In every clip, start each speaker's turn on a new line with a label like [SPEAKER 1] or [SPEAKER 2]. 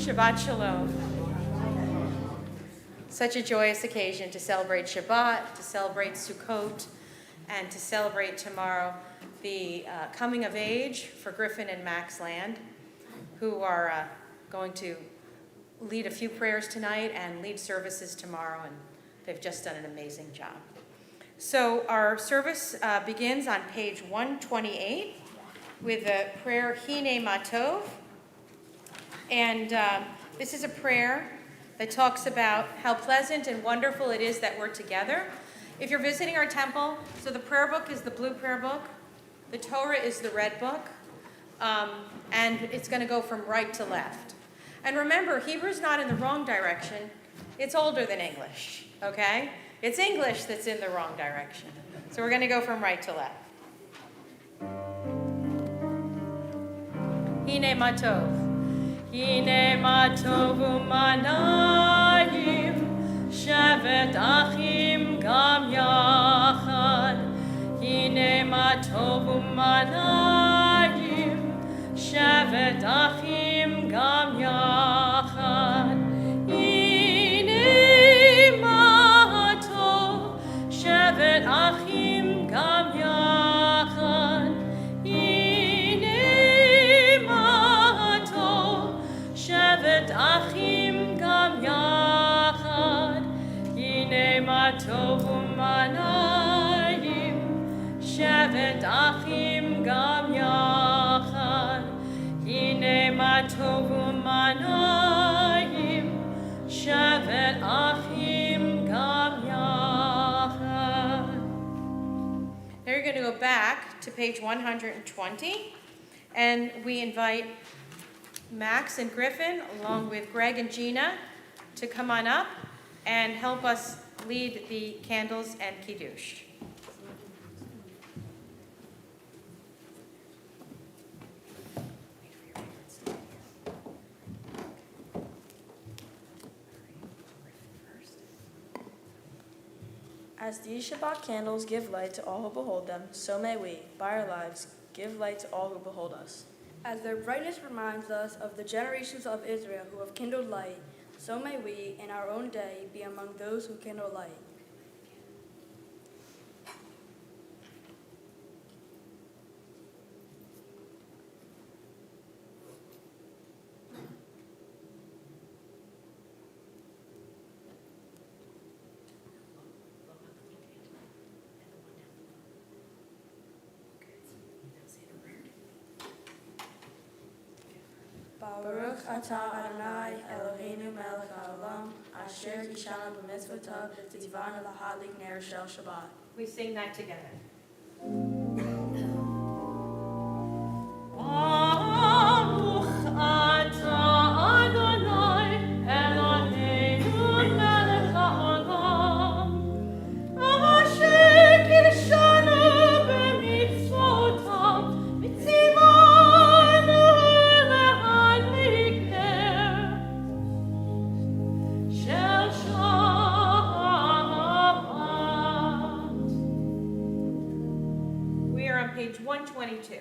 [SPEAKER 1] Shabbat Shalom. Such a joyous occasion to celebrate Shabbat, to celebrate Sukkot, and to celebrate tomorrow the coming of age for Griffin and Max Land, who are going to lead a few prayers tonight and lead services tomorrow, and they've just done an amazing job. So our service begins on page 128 with the prayer Hine Matov. And this is a prayer that talks about how pleasant and wonderful it is that we're together. If you're visiting our temple, so the prayer book is the blue prayer book, the Torah is the red book, and it's going to go from right to left. And remember, Hebrew's not in the wrong direction. It's older than English, okay? It's English that's in the wrong direction. So we're going to go from right to left. Hine Matov. Hine Matov u'manayim, shevet achim gam yachad. Hine Matov u'manayim, shevet achim gam yachad. Hine Matov, shevet achim gam yachad. Shevet achim gam yachad, hine matov u'manayim. Shevet achim gam yachad, hine matov u'manayim. Shevet achim gam yachad. Now you're going to go back to page 120, and we invite Max and Griffin, along with Greg and Gina, to come on up and help us lead the candles and Kiddush.
[SPEAKER 2] As these Shabbat candles give light to all who behold them, so may we, by our lives, give light to all who behold us.
[SPEAKER 3] As their brightness reminds us of the generations of Israel who have kindled light, so may we, in our own day, be among those who kindle light.
[SPEAKER 2] Baruch atah Adonai Eloheinu melech haolam, asher kishanu b'mitzvotav v'tzivanu lahadlik ner shel Shabbat.
[SPEAKER 1] We sing that together. Baruch atah Adonai Eloheinu melech haolam, asher kishanu b'mitzvotav v'tzivanu Shel Shabbat. We are on page 122.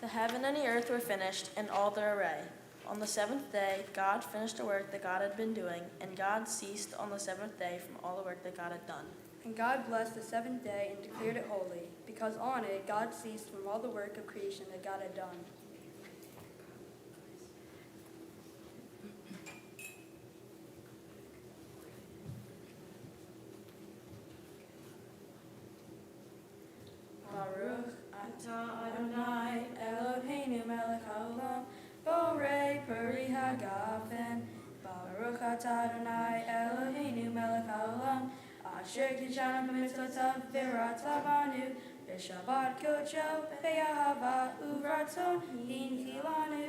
[SPEAKER 2] The heaven and the earth were finished, and all their array. On the seventh day, God finished the work that God had been doing, and God ceased on the seventh day from all the work that God had done.
[SPEAKER 3] And God blessed the seventh day and declared it holy, because on it God ceased from all the work of creation that God had done. Baruch atah Adonai Eloheinu melech haolam, borei peri hagafen. Baruch atah Adonai Eloheinu melech haolam, asher kishanu b'mitzvotav v'ratzah banu, v'shabbat kodsho v'yahava uvratzon hinchilanu,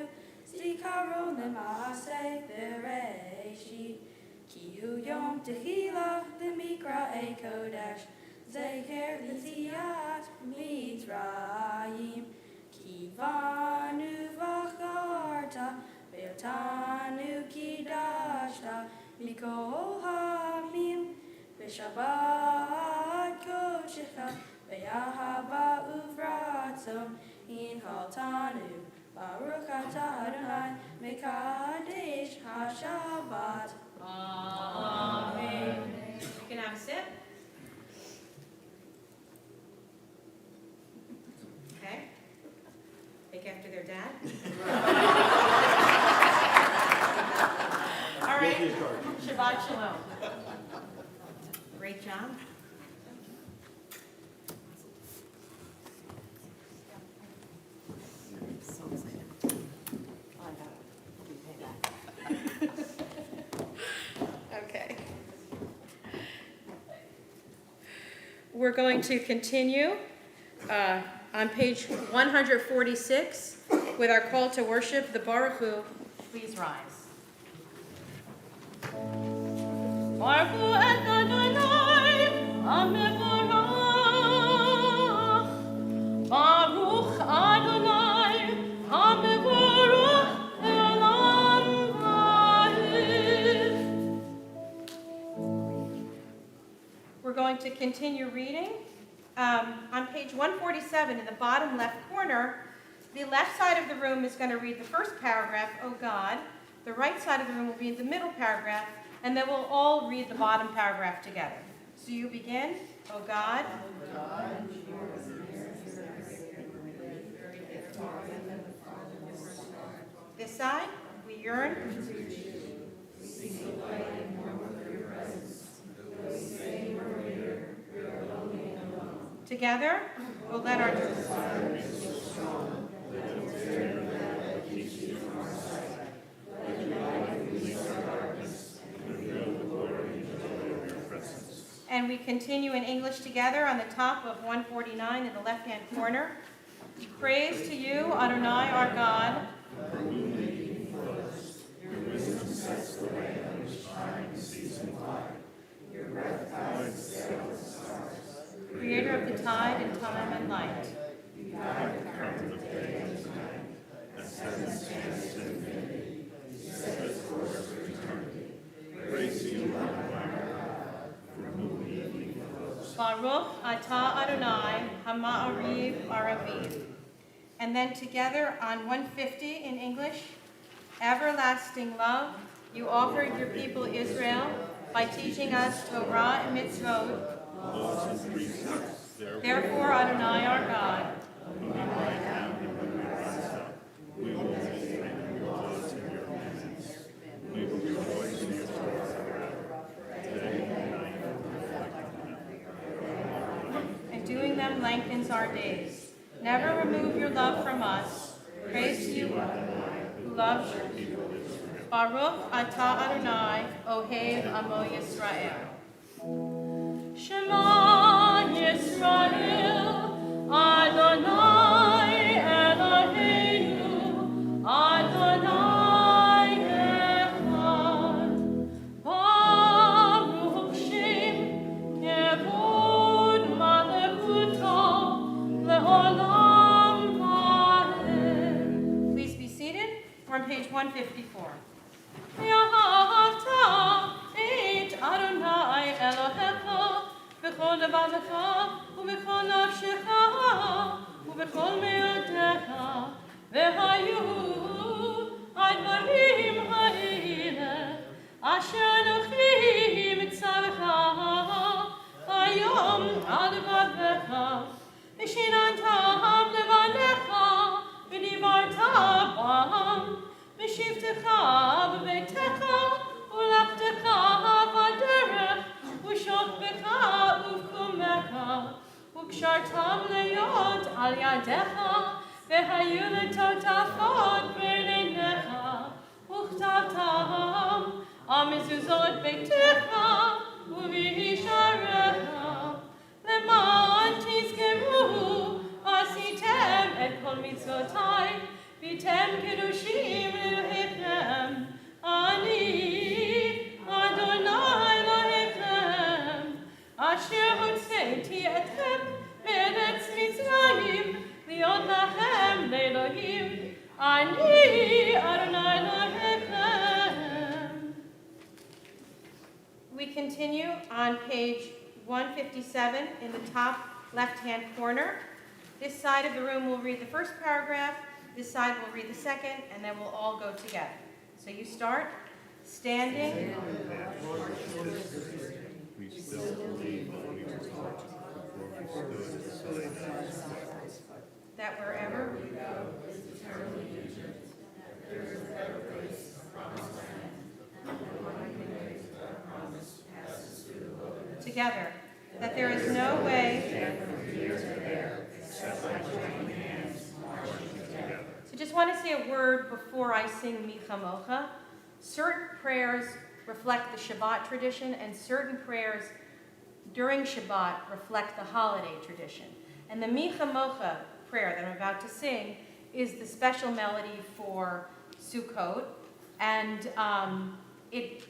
[SPEAKER 3] zikaron l'maaseh v'reishit, ki hu yom tehila l'mikra kodesh, zecher l'tziat mitzrayim, ki vanu v'charta v'yotanu kidashta mikol hamim, v'shabbat kodshecha v'yahava uvratzon hinchaltanu Baruch atah Adonai mekadesh ha-Shabbat.
[SPEAKER 1] Amen. You can have a sip. Okay. Take after their dad. All right. Shabbat shalom. Great job. So excited. Oh, I got it. Okay. We're going to continue on page 146 with our call to worship, the Baruch Hu. Please rise. Baruch Hu et Adonai, HaMevorach. Baruch Adonai, HaMevorach Elam Va'ed. We're going to continue reading. On page 147 in the bottom left corner, the left side of the room is going to read the first paragraph, O God. The right side of the room will read the middle paragraph, and then we'll all read the bottom paragraph together. So you begin, O God. This side, we yearn. Together, we'll let our and we continue in English together on the top of 149 in the left-hand corner. Praise to you, Adonai, our God. Creator of the tide and time and light. Baruch atah Adonai hama'ariv araviv. And then together on 150 in English, everlasting love, you offered your people Israel by teaching us Torah and mitzvot. Therefore, Adonai our God,
[SPEAKER 4] we will maintain your laws in your hands. We will rejoice in your Torah forever. Day and night,
[SPEAKER 1] and doing them lengthens our days. Never remove your love from us. Praise to you, who loves your people. Baruch atah Adonai, Ohev Amo Yisrael. Shema Yisrael, Adonai Eloheinu, Adonai Echad. Baruch Shem, Kevod Malekuto, Le'olam Va'ed. Please be seated. We're on page 154. Yahavta et Adonai Elohecha b'chol levavecha u'b'chol nafshecha u'b'chol me'odecha v'hayu advarim ha'ile asher anochi mitzavecha hayom ad vavecha v'shinantam levanecha v'divarta bam v'shivtecha b'beitecha u'lachtecha b'derech u'shokbecha u'vkumecha u'kshartam leyot al yadecha v'hayu letotafot b'neinecha u'chtavtam amezuzot beitecha u'v'hisharecha leman tizkeru asitem et kol mitzvotai Vitem kedushim Elohechem, Ani Adonai Elohechem, Asher hotzeti etchem me'eretz Mitzrayim, liot lachem le'Elohim, Ani Adonai Elohechem. We continue on page 157 in the top left-hand corner. This side of the room will read the first paragraph, This side will read the second, and then we'll all go together. So you start. Standing.
[SPEAKER 4] We still believe that we were taught before we stood beside them.
[SPEAKER 1] That wherever we go, together, that there is no way. So just want to say a word before I sing Micha Mocha. Certain prayers reflect the Shabbat tradition, and certain prayers during Shabbat reflect the holiday tradition. And the Micha Mocha prayer that I'm about to sing is the special melody for Sukkot, and it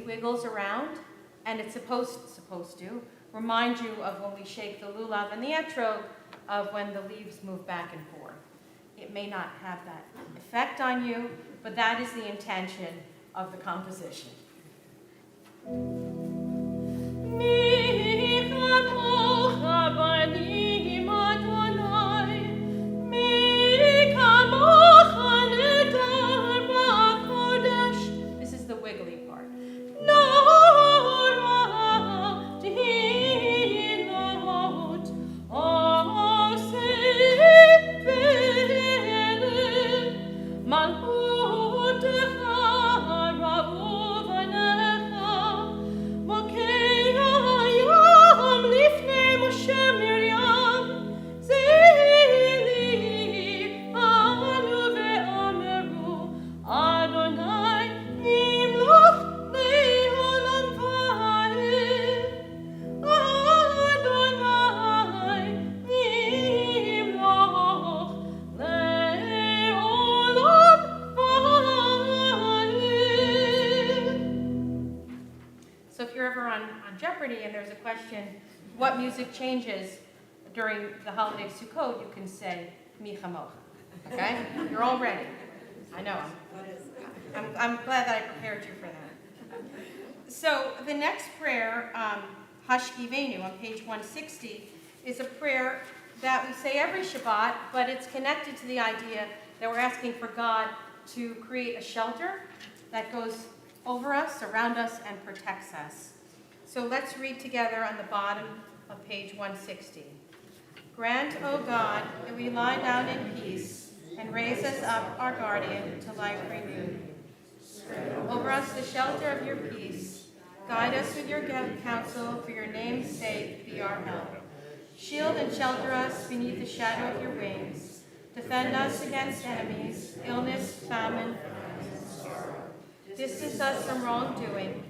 [SPEAKER 1] wiggles around, and it's supposed to remind you of when we shake the lulav and the etrog, of when the leaves move back and forth. It may not have that effect on you, but that is the intention of the composition. This is the wiggly part. And there's a question, what music changes during the holiday of Sukkot, you can say Micha Mocha. Okay? You're all ready. I know. I'm glad that I prepared you for that. So the next prayer, Hashkivenu, on page 160, is a prayer that we say every Shabbat, but it's connected to the idea that we're asking for God to create a shelter that goes over us, around us, and protects us. So let's read together on the bottom of page 160. Grant, O God, that we lie down in peace and raise us up, our guardian, to life renewed. Over us the shelter of your peace. Guide us with your counsel, for your name's sake, be our help. Shield and shelter us beneath the shadow of your wings. Defend us against enemies, illness, famine, and sorrow. Distance us from wrongdoing.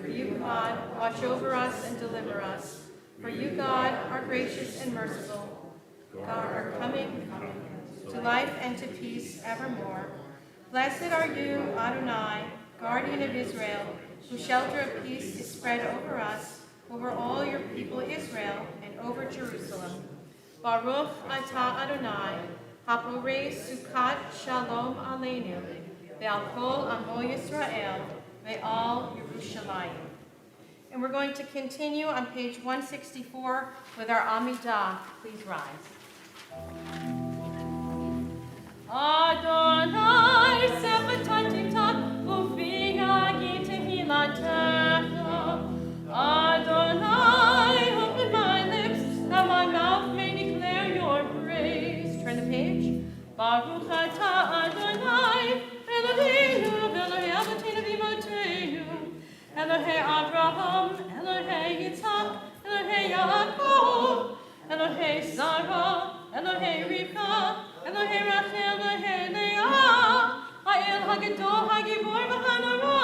[SPEAKER 1] For you, God, watch over us and deliver us. For you, God, are gracious and merciful. God, are coming to life and to peace evermore. Blessed are you, Adonai, guardian of Israel, whose shelter of peace is spread over us, over all your people Israel, and over Jerusalem. Baruch atah Adonai, haporei sukkot shalom aleinu, ve'al kol amo Yisrael, ve'al Yerushalayim. And we're going to continue on page 164 with our Amidah. Please rise. Adonai sefatantita uviagi tehilatecha. Adonai, open my lips, that my mouth may declare your praise. Turn the page. Baruch atah Adonai, Eloheinu, Elohei Avotenu v'Imotenu, Elohei Abraham, Elohei Yitzhak, Elohei Yaakov, Elohei Sarah, Elohei Rivka, Elohei Rachel, Elohei Leah, Ha'el Hagadol, Hagibor v'Hanara,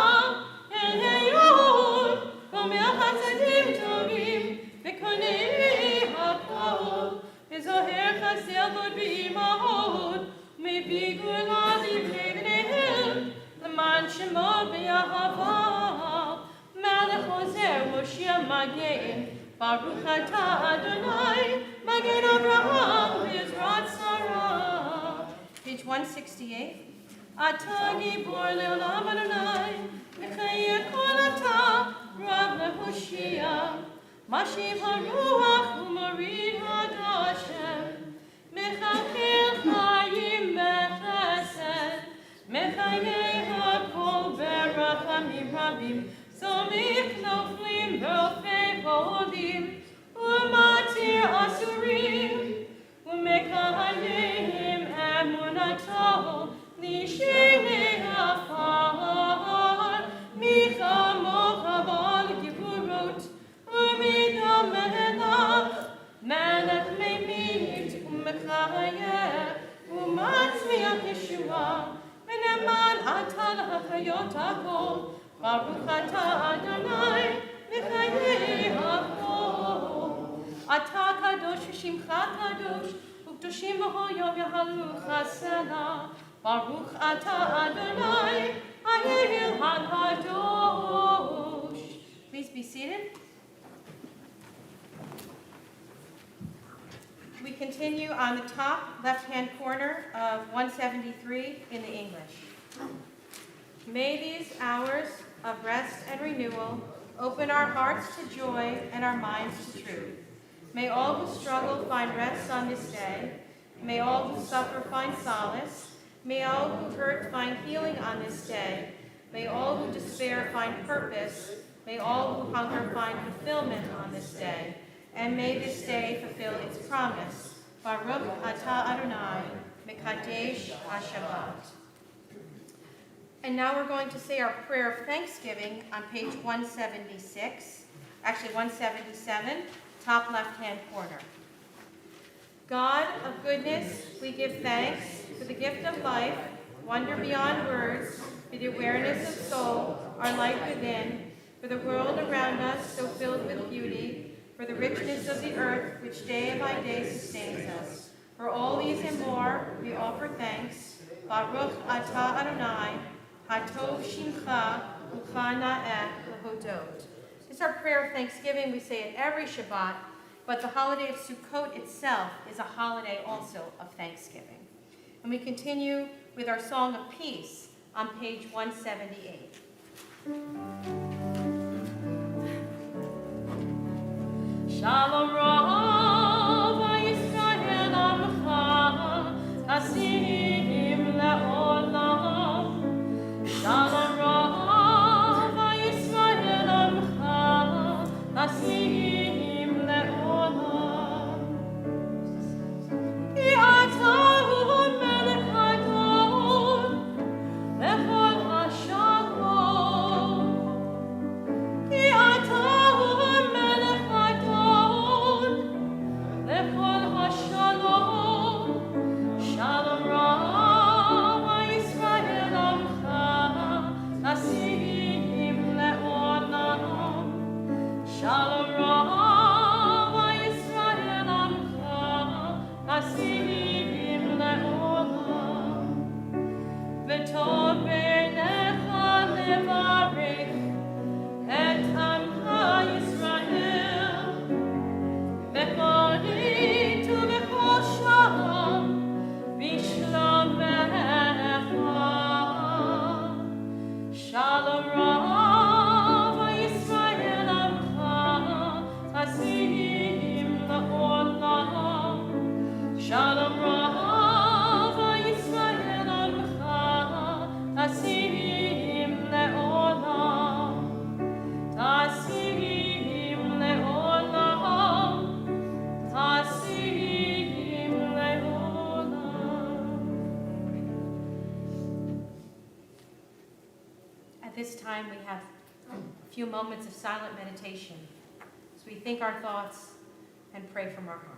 [SPEAKER 1] El Heyor, Gomel Chasadim Tovim, V'konei HaKol, V'zoher Chasel Vod V'imahot, Me'bigula Livnei B'neihem, L'man Shemo B'Yahava, Melech Ozer Moshe Magen, Baruch atah Adonai, Magen Abraham, V'Yezrat Sarah. Page 168. Atah Gibor Le'olam Adonai, V'chayeh Kol Atah, Rav Lehoshia, Mashiv HaRuach U'Morid Hadashem, Mechalchel Chayim Michaye hakol berachamim rabim, somich noflim ve'ofei hodim, umatir asurim, umekahanim emunato, nishenei afar, michamocha bal givurot, umidam melech, melech meimit, umekayeh, umatzmiach Yeshua, meneman atal hachayot hakol, baruch atah Adonai, mechayei hakol. Atah kadosh v'shimcha kadosh, ukdoshim b'ho yom yahalu chasena, baruch atah Adonai, hayel hakadosh. Please be seated. We continue on the top left-hand corner of 173 in the English. May these hours of rest and renewal open our hearts to joy and our minds to truth. May all who struggle find rest on this day. May all who suffer find solace. May all who hurt find healing on this day. May all who despair find purpose. May all who hunger find fulfillment on this day. And may this day fulfill its promise. Baruch atah Adonai, mekadesh ha-Shabbat. And now we're going to say our prayer of thanksgiving on page 176, actually 177, top left-hand corner. God of goodness, we give thanks for the gift of life, wonder beyond words, for the awareness of soul, our light within, for the world around us so filled with beauty, for the richness of the earth which day by day sustains us. For all these and more, we offer thanks. Baruch atah Adonai, hatov shimcha, uchana'eh lehodot. It's our prayer of thanksgiving. We say it every Shabbat, but the holiday of Sukkot itself is a holiday also of thanksgiving. And we continue with our Song of Peace on page 178. Shalom Rav Yisrael Amcha Tasim Le'olam. Shalom Rav Yisrael Amcha Tasim Le'olam. Ki Atahu Melech Hadon Lechol Hashalom. Ki Atahu Melech Hadon Lechol Hashalom. Shalom Rav Yisrael Amcha Tasim Le'olam. Shalom Rav Yisrael Amcha Tasim Le'olam. V'tov b'necha levarech et Amcha Yisrael, b'chol hit u'b'chol sham, b'shlomecha. Shalom Rav Yisrael Amcha Tasim Le'olam. Shalom Rav Yisrael Amcha Tasim Le'olam. Tasim Le'olam. Tasim Le'olam. At this time, we have a few moments of silent meditation as we think our thoughts and pray from our heart.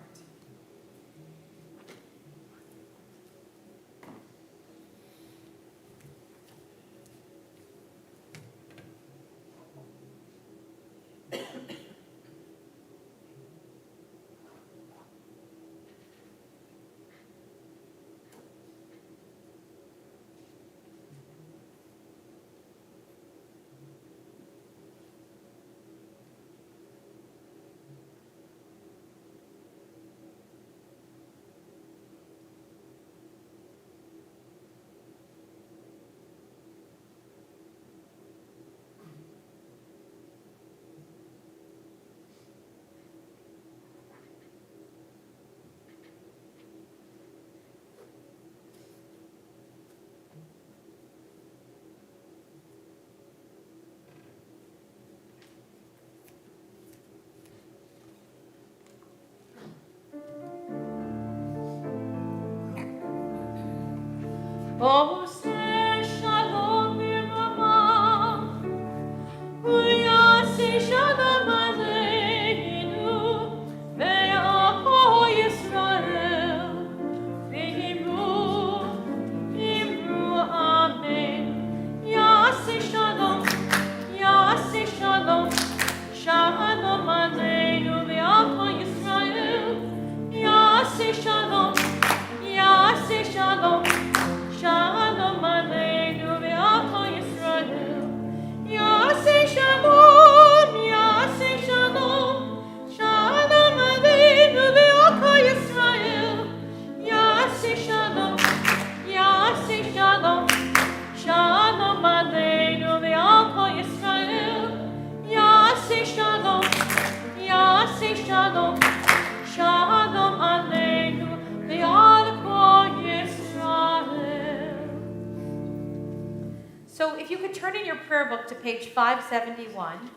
[SPEAKER 1] So if you could turn in your prayer book to page 571,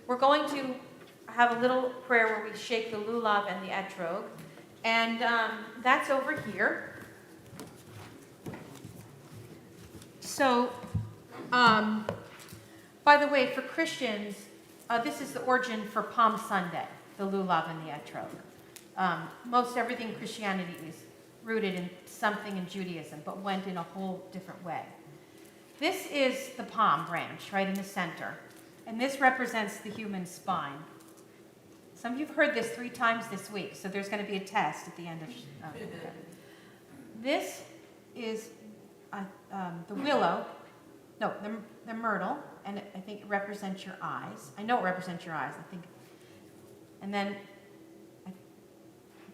[SPEAKER 1] we're going to have a little prayer where we shake the lulav and the etrog. And that's over here. So, by the way, for Christians, this is the origin for Palm Sunday, the lulav and the etrog. Most everything in Christianity is rooted in something in Judaism, but went in a whole different way. This is the palm branch right in the center, and this represents the human spine. Some of you have heard this 3 times this week, so there's going to be a test at the end of This is the willow, no, the myrtle, and I think it represents your eyes. I know it represents your eyes, I think. And then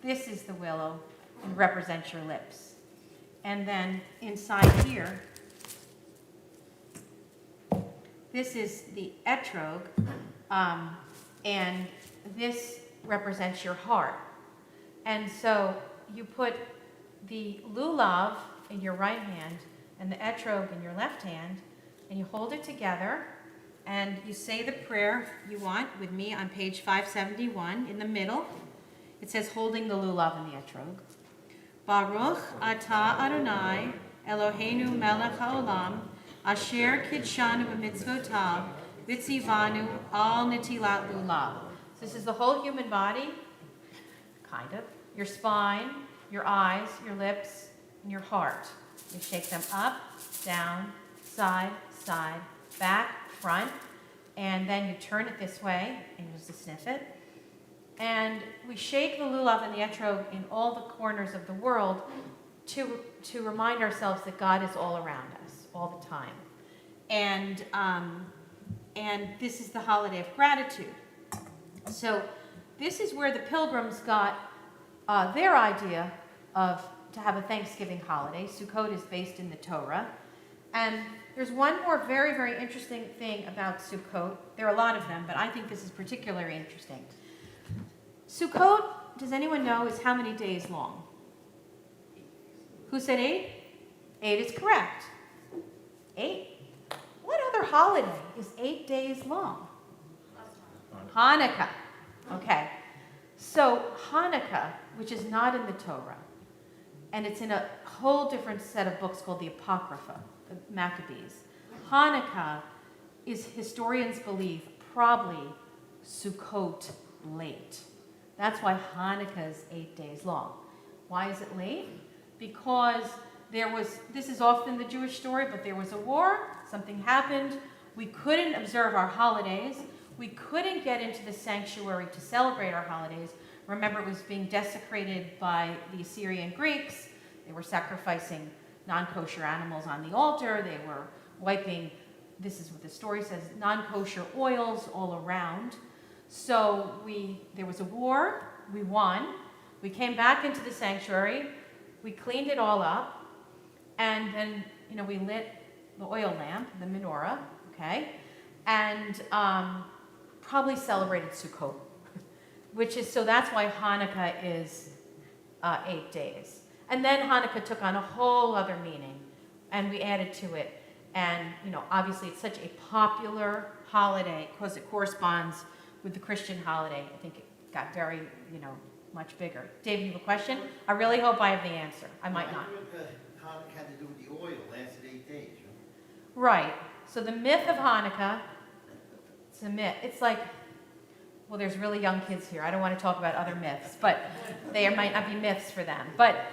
[SPEAKER 1] this is the willow and represents your lips. And then inside here, this is the etrog, and this represents your heart. And so you put the lulav in your right hand and the etrog in your left hand, and you hold it together, and you say the prayer you want with me on page 571 in the middle. It says, holding the lulav and the etrog. Baruch atah Adonai Eloheinu melech haolam asher kidshanu b'mitzvotav v'tzivanu al netilat lulav. So this is the whole human body, kind of. Your spine, your eyes, your lips, and your heart. You shake them up, down, side, side, back, front, and then you turn it this way, and you just sniff it. And we shake the lulav and the etrog in all the corners of the world to remind ourselves that God is all around us, all the time. And this is the holiday of gratitude. So this is where the pilgrims got their idea to have a Thanksgiving holiday. Sukkot is based in the Torah. And there's one more very, very interesting thing about Sukkot. There are a lot of them, but I think this is particularly interesting. Sukkot, does anyone know, is how many days long? Who said 8? 8 is correct. 8. What other holiday is 8 days long? Hanukkah. Okay. So Hanukkah, which is not in the Torah, and it's in a whole different set of books called the Apocrypha, the Maccabees. Hanukkah is, historians believe, probably Sukkot late. That's why Hanukkah is 8 days long. Why is it late? Because this is often the Jewish story, but there was a war, something happened, we couldn't observe our holidays, we couldn't get into the sanctuary to celebrate our holidays. Remember, it was being desecrated by the Assyrian Greeks. They were sacrificing non-kosher animals on the altar. They were wiping, this is what the story says, non-kosher oils all around. So there was a war, we won, we came back into the sanctuary, we cleaned it all up, and then, we lit the oil lamp, the menorah, okay, and probably celebrated Sukkot, so that's why Hanukkah is 8 days. And then Hanukkah took on a whole other meaning, and we added to it, and, obviously it's such a popular holiday because it corresponds with the Christian holiday. I think it got very, much bigger. Dave, you have a question? I really hope I have the answer. I might not.
[SPEAKER 5] Hanukkah had to do with the oil, lasted 8 days.
[SPEAKER 1] Right. So the myth of Hanukkah, it's a myth. It's like, well, there's really young kids here. I don't want to talk about other myths, but they might not be myths for them. But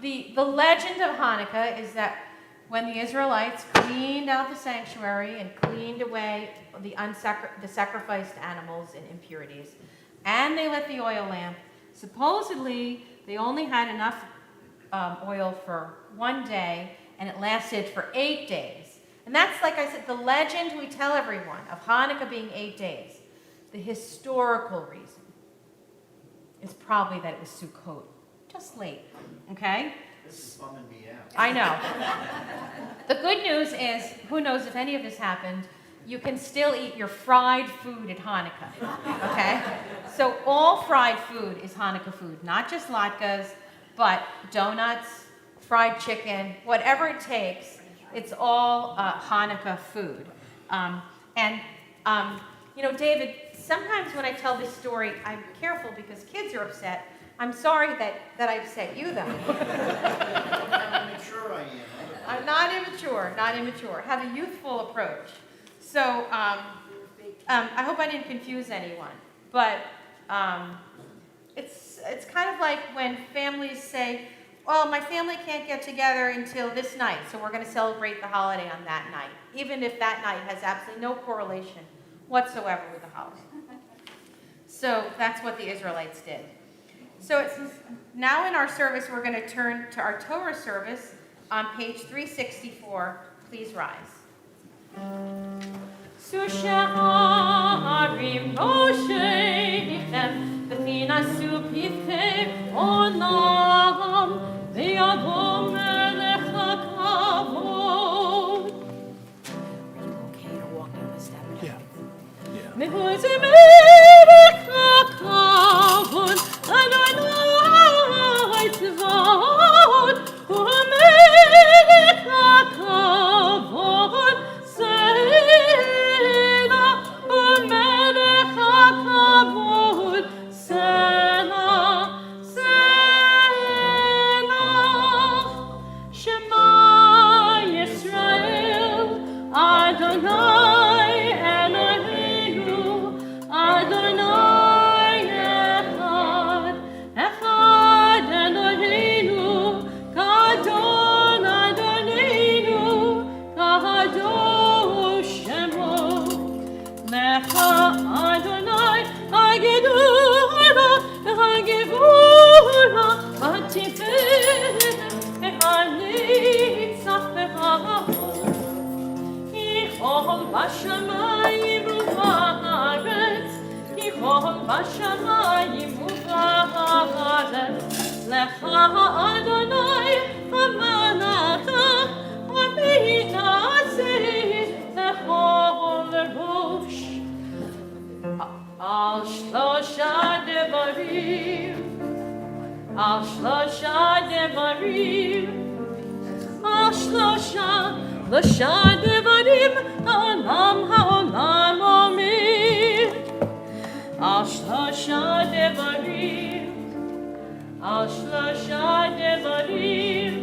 [SPEAKER 1] the legend of Hanukkah is that when the Israelites cleaned out the sanctuary and cleaned away the sacrificed animals and impurities, and they lit the oil lamp, supposedly they only had enough oil for 1 day, and it lasted for 8 days. And that's, like I said, the legend we tell everyone of Hanukkah being 8 days. The historical reason is probably that it was Sukkot, just late, okay?
[SPEAKER 5] This is bumming me out.
[SPEAKER 1] I know. The good news is, who knows if any of this happened, you can still eat your fried food at Hanukkah, okay? So all fried food is Hanukkah food, not just latkes, but donuts, fried chicken, whatever it takes. it's all Hanukkah food. David, sometimes when I tell this story, I'm careful because kids are upset. I'm sorry that I upset you, though.
[SPEAKER 5] How immature I am.
[SPEAKER 1] I'm not immature. Have a youthful approach. So I hope I didn't confuse anyone. But it's kind of like when families say, well, my family can't get together until this night, so we're going to celebrate the holiday on that night, even if that night has absolutely no correlation whatsoever with the holiday. So that's what the Israelites did. So it's now in our service, we're going to turn to our Torah service on page 364. Please rise. Susharim Moshe Bethina Supithe Olam Ve'adom Melech HaKavod.
[SPEAKER 6] Are you okay to walk down the step?
[SPEAKER 4] Yeah.
[SPEAKER 1] Mehuze Melech HaKavod Adonai Tzvot u'Melech HaKavod Sela u'Melech HaKavod Sela Sela Shema Yisrael Adonai Eloheinu Adonai Echad Echad Eloheinu Gadol Adonenu Kadosh Shemo Lecha Adonai Hagedula Hagevula Hatiferet Hanitzach V'Ha'avot Yichol Bashamayim U'Haaretz Yichol Bashamayim U'Haaretz Lecha Adonai Hamalata Haminaseh Lechol Rosh Al Shlosha Devarim Al Shlosha Devarim Al Shlosha Devarim Ha'olam Ha'olam Omer Al Shlosha Devarim Al Shlosha Devarim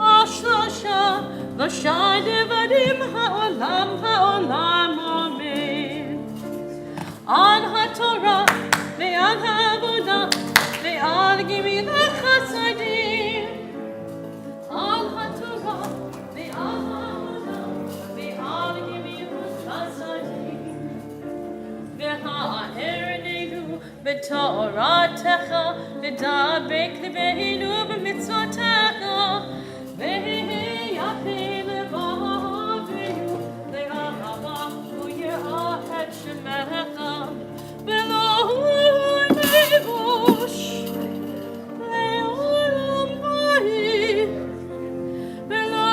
[SPEAKER 1] Al Shlosha Devarim Ha'olam Ha'olam Omer Al HaTorah Ve'al Ha'avodah Ve'al Gemilat Chasadim Al HaTorah Ve'al Ha'avodah Ve'al Gemilat Chasadim Ve'ha'erneinu B'Toratecha V'dabek Lebeinu B'mitzvotecha Ve'yachil Levaveinu Le'ahava U'ye'ahet Shemecha Ve'lo Nevush Le'olam Vahid Ve'lo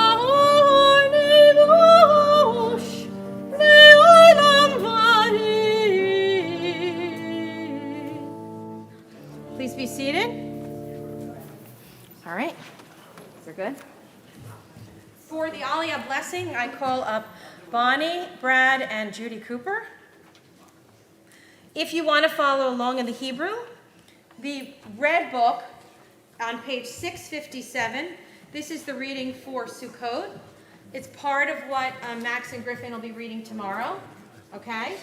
[SPEAKER 1] Nevush Le'olam Vahid. Please be seated. All right. We're good. For the Aliyah blessing, I call up Bonnie, Brad, and Judy Cooper. If you want to follow along in the Hebrew, the red book on page 657, this is the reading for Sukkot. It's part of what Max and Griffin will be reading tomorrow. Okay?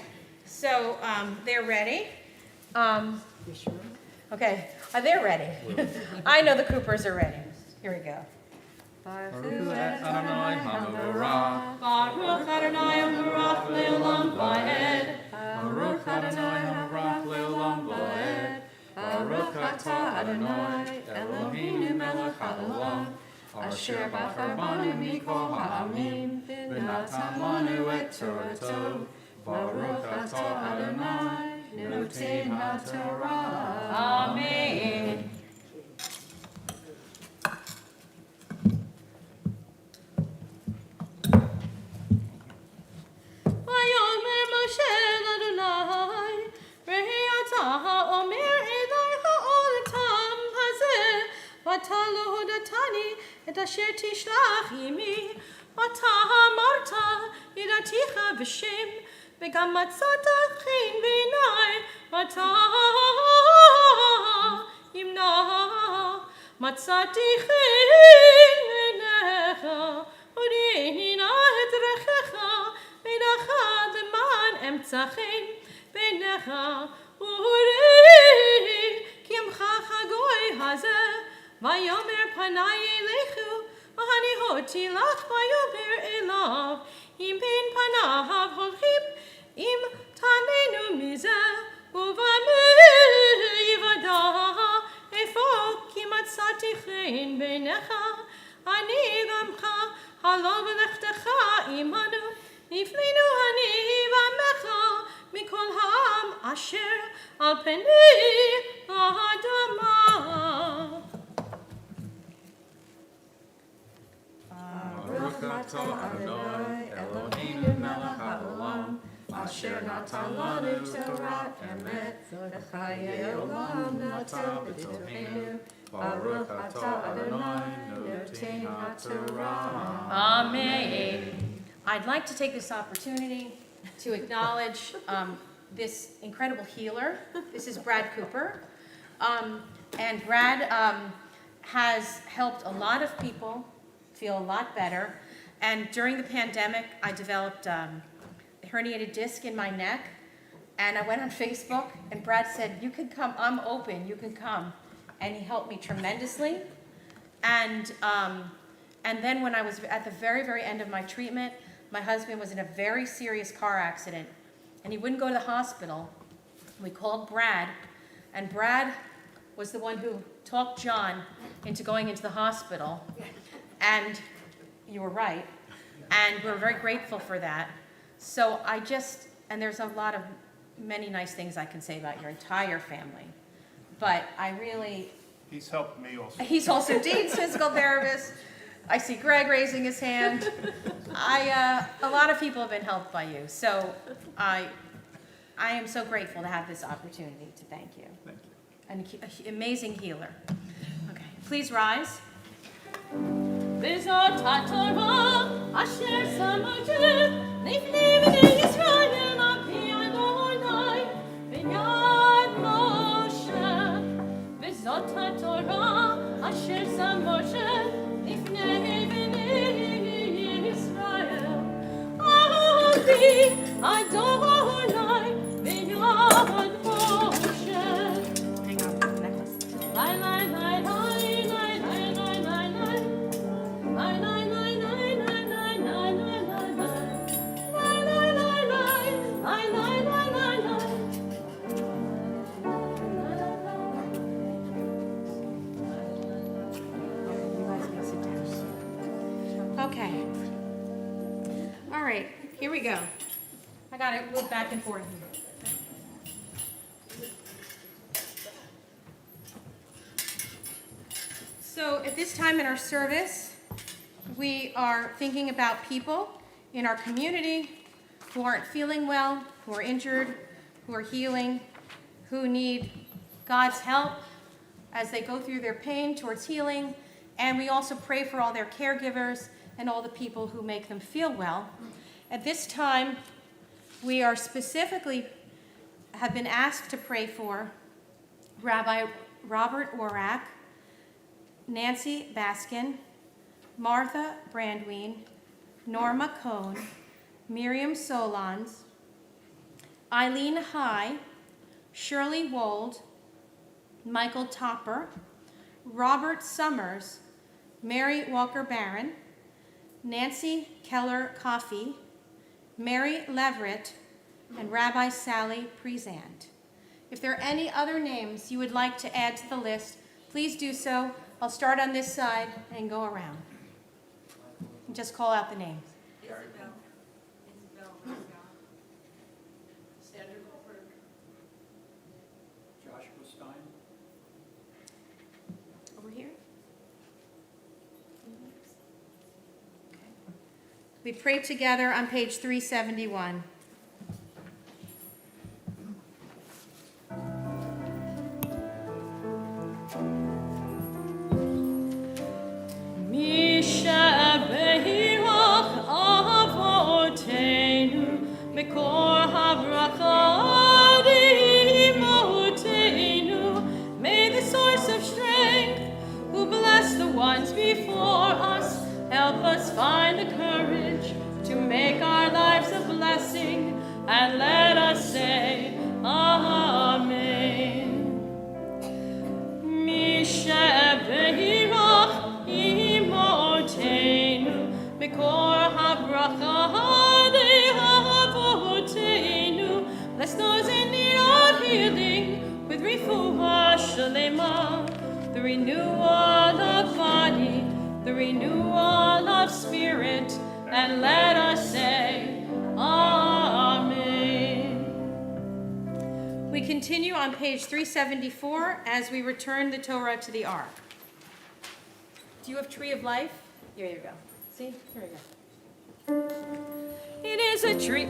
[SPEAKER 1] So they're ready. Okay, they're ready. I know the Coopers are ready. Here we go.
[SPEAKER 7] Baruch Adonai HaMevorach.
[SPEAKER 1] Baruch Adonai HaMevorach le'olam va'ed.
[SPEAKER 7] Baruch Adonai HaMevorach le'olam va'ed. Baruch atah Adonai Eloheinu melech haolam. Asher bachar banu mikol ha'amim. V'natan lanu et Torato. Baruch atah Adonai noten ha'Torah.
[SPEAKER 1] Amen. Vayomer Moshe l'Adonai, Rehi atah ha'omer elai ha'ol tam hazeh, v'ata lo hodatani et asher tishlach imi, אתה אמרת ידעתיך בשם, וגם מצאת חן בעיני, ואתה ימנע. מצאתי חן בעיניך, הודיעני נא את דרכיך, ונחת למען אמצא חן בעיניך, וראי כי עמך הגוי הזה, ויאמר פניי אליך, והניחותי לך ויאמר אליו, אם בין פניו הולכים, אם תעננו מזה, ובמה יוודע, איפה כי מצאתי חן בעיניך, אני ועמך, הלא בלכתך עמנו, לפנינו אני ועמך, מכל העם אשר על פני האדמה.
[SPEAKER 7] Baruch atah Adonai Eloheinu melech haolam, asher natan lanu Torah emet, v'chayei olam natan b'torenu. Baruch atah Adonai noten haTorah.
[SPEAKER 1] Amen. I'd like to take this opportunity to acknowledge this incredible healer. This is Brad Cooper. And Brad has helped a lot of people feel a lot better. And during the pandemic, I developed a herniated disc in my neck. And I went on Facebook, and Brad said, "You can come, I'm open, you can come." And he helped me tremendously. And then when I was at the very, very end of my treatment, my husband was in a very serious car accident, and he wouldn't go to the hospital. We called Brad, and Brad was the one who talked John into going into the hospital. And you were right, and we're very grateful for that. So and there's many nice things I can say about your entire family, but
[SPEAKER 4] He's helped me also.
[SPEAKER 1] he's also Dean's physical therapist. I see Greg raising his hand. A lot of people have been helped by you, so I am so grateful to have this opportunity to thank you.
[SPEAKER 4] Thank you.
[SPEAKER 1] An amazing healer. Okay, please rise. B'zot haTorah asher samoteh lifnei bnei Yisrael api Adonai b'yad Moshe. B'zot haTorah asher samoteh lifnei bnei Yisrael api Adonai b'yad Moshe. Hang on, necklace. Lai, lai, lai, lai, lai, lai, lai, lai, lai. Lai, lai, lai, lai, lai, lai, lai, lai, lai, lai. Lai, lai, lai, lai, lai, lai, lai, lai, lai. You guys can sit down. Okay. All right, here we go. I gotta move back and forth. So at this time in our service, we are thinking about people in our community who aren't feeling well, who are injured, who are healing, who need God's help as they go through their pain towards healing. And we also pray for all their caregivers and all the people who make them feel well. At this time, we are have been asked to pray for Rabbi Robert Orak, Nancy Baskin, Martha Brandween, Norma Cohn, Miriam Solons, Eileen High, Shirley Wold, Michael Topper, Robert Summers, Mary Walker Barron, Nancy Keller Coffey, Mary Leverett, and Rabbi Sally Prezant. If there are any other names you would like to add to the list, please do so. I'll start on this side and go around. And just call out the names.
[SPEAKER 5] Joshua Stein.
[SPEAKER 1] Over here. Okay. We pray together on page 371. Misha Behirach
[SPEAKER 8] and let us say, Amen. Mishabehirach imotenu, Mikor habracha dehavotenu. Bless those in need of healing with refuah shalema, the renewal of body, the renewal of spirit, and let us say, Amen.
[SPEAKER 1] We continue on page 374 as we return the Torah to the Ark. Do you have Tree of Life? Here you go. See? Here we go.
[SPEAKER 8] It is a tree.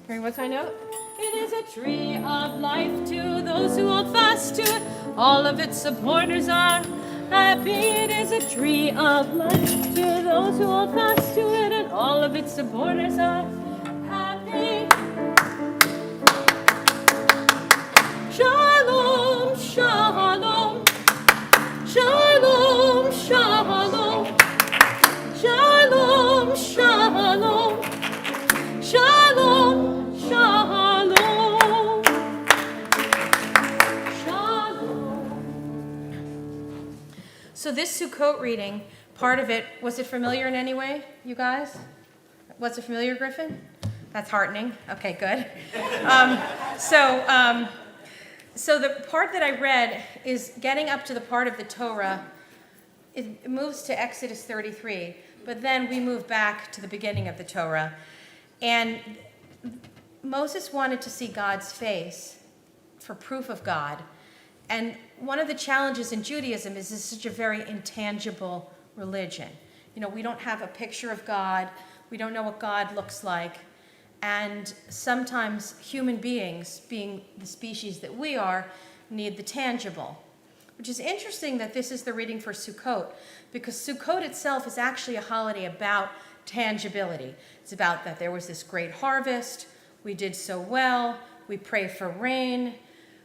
[SPEAKER 1] Hearing what's my note?
[SPEAKER 8] It is a tree of life to those who hold fast to it. All of its supporters are happy. It is a tree of life to those who hold fast to it, and all of its supporters are happy. Shalom, shalom, shalom, shalom, shalom, shalom, shalom, shalom, shalom.
[SPEAKER 1] So this Sukkot reading, part of it, was it familiar in any way, you guys? Was it familiar, Griffin? That's heartening. Okay, good. So the part that I read is getting up to the part of the Torah. It moves to Exodus 33, but then we move back to the beginning of the Torah. And Moses wanted to see God's face for proof of God. And one of the challenges in Judaism is it's such a very intangible religion. You know, we don't have a picture of God. We don't know what God looks like. And sometimes human beings, being the species that we are, need the tangible. Which is interesting that this is the reading for Sukkot, because Sukkot itself is actually a holiday about tangibility. It's about that there was this great harvest, we did so well, we pray for rain,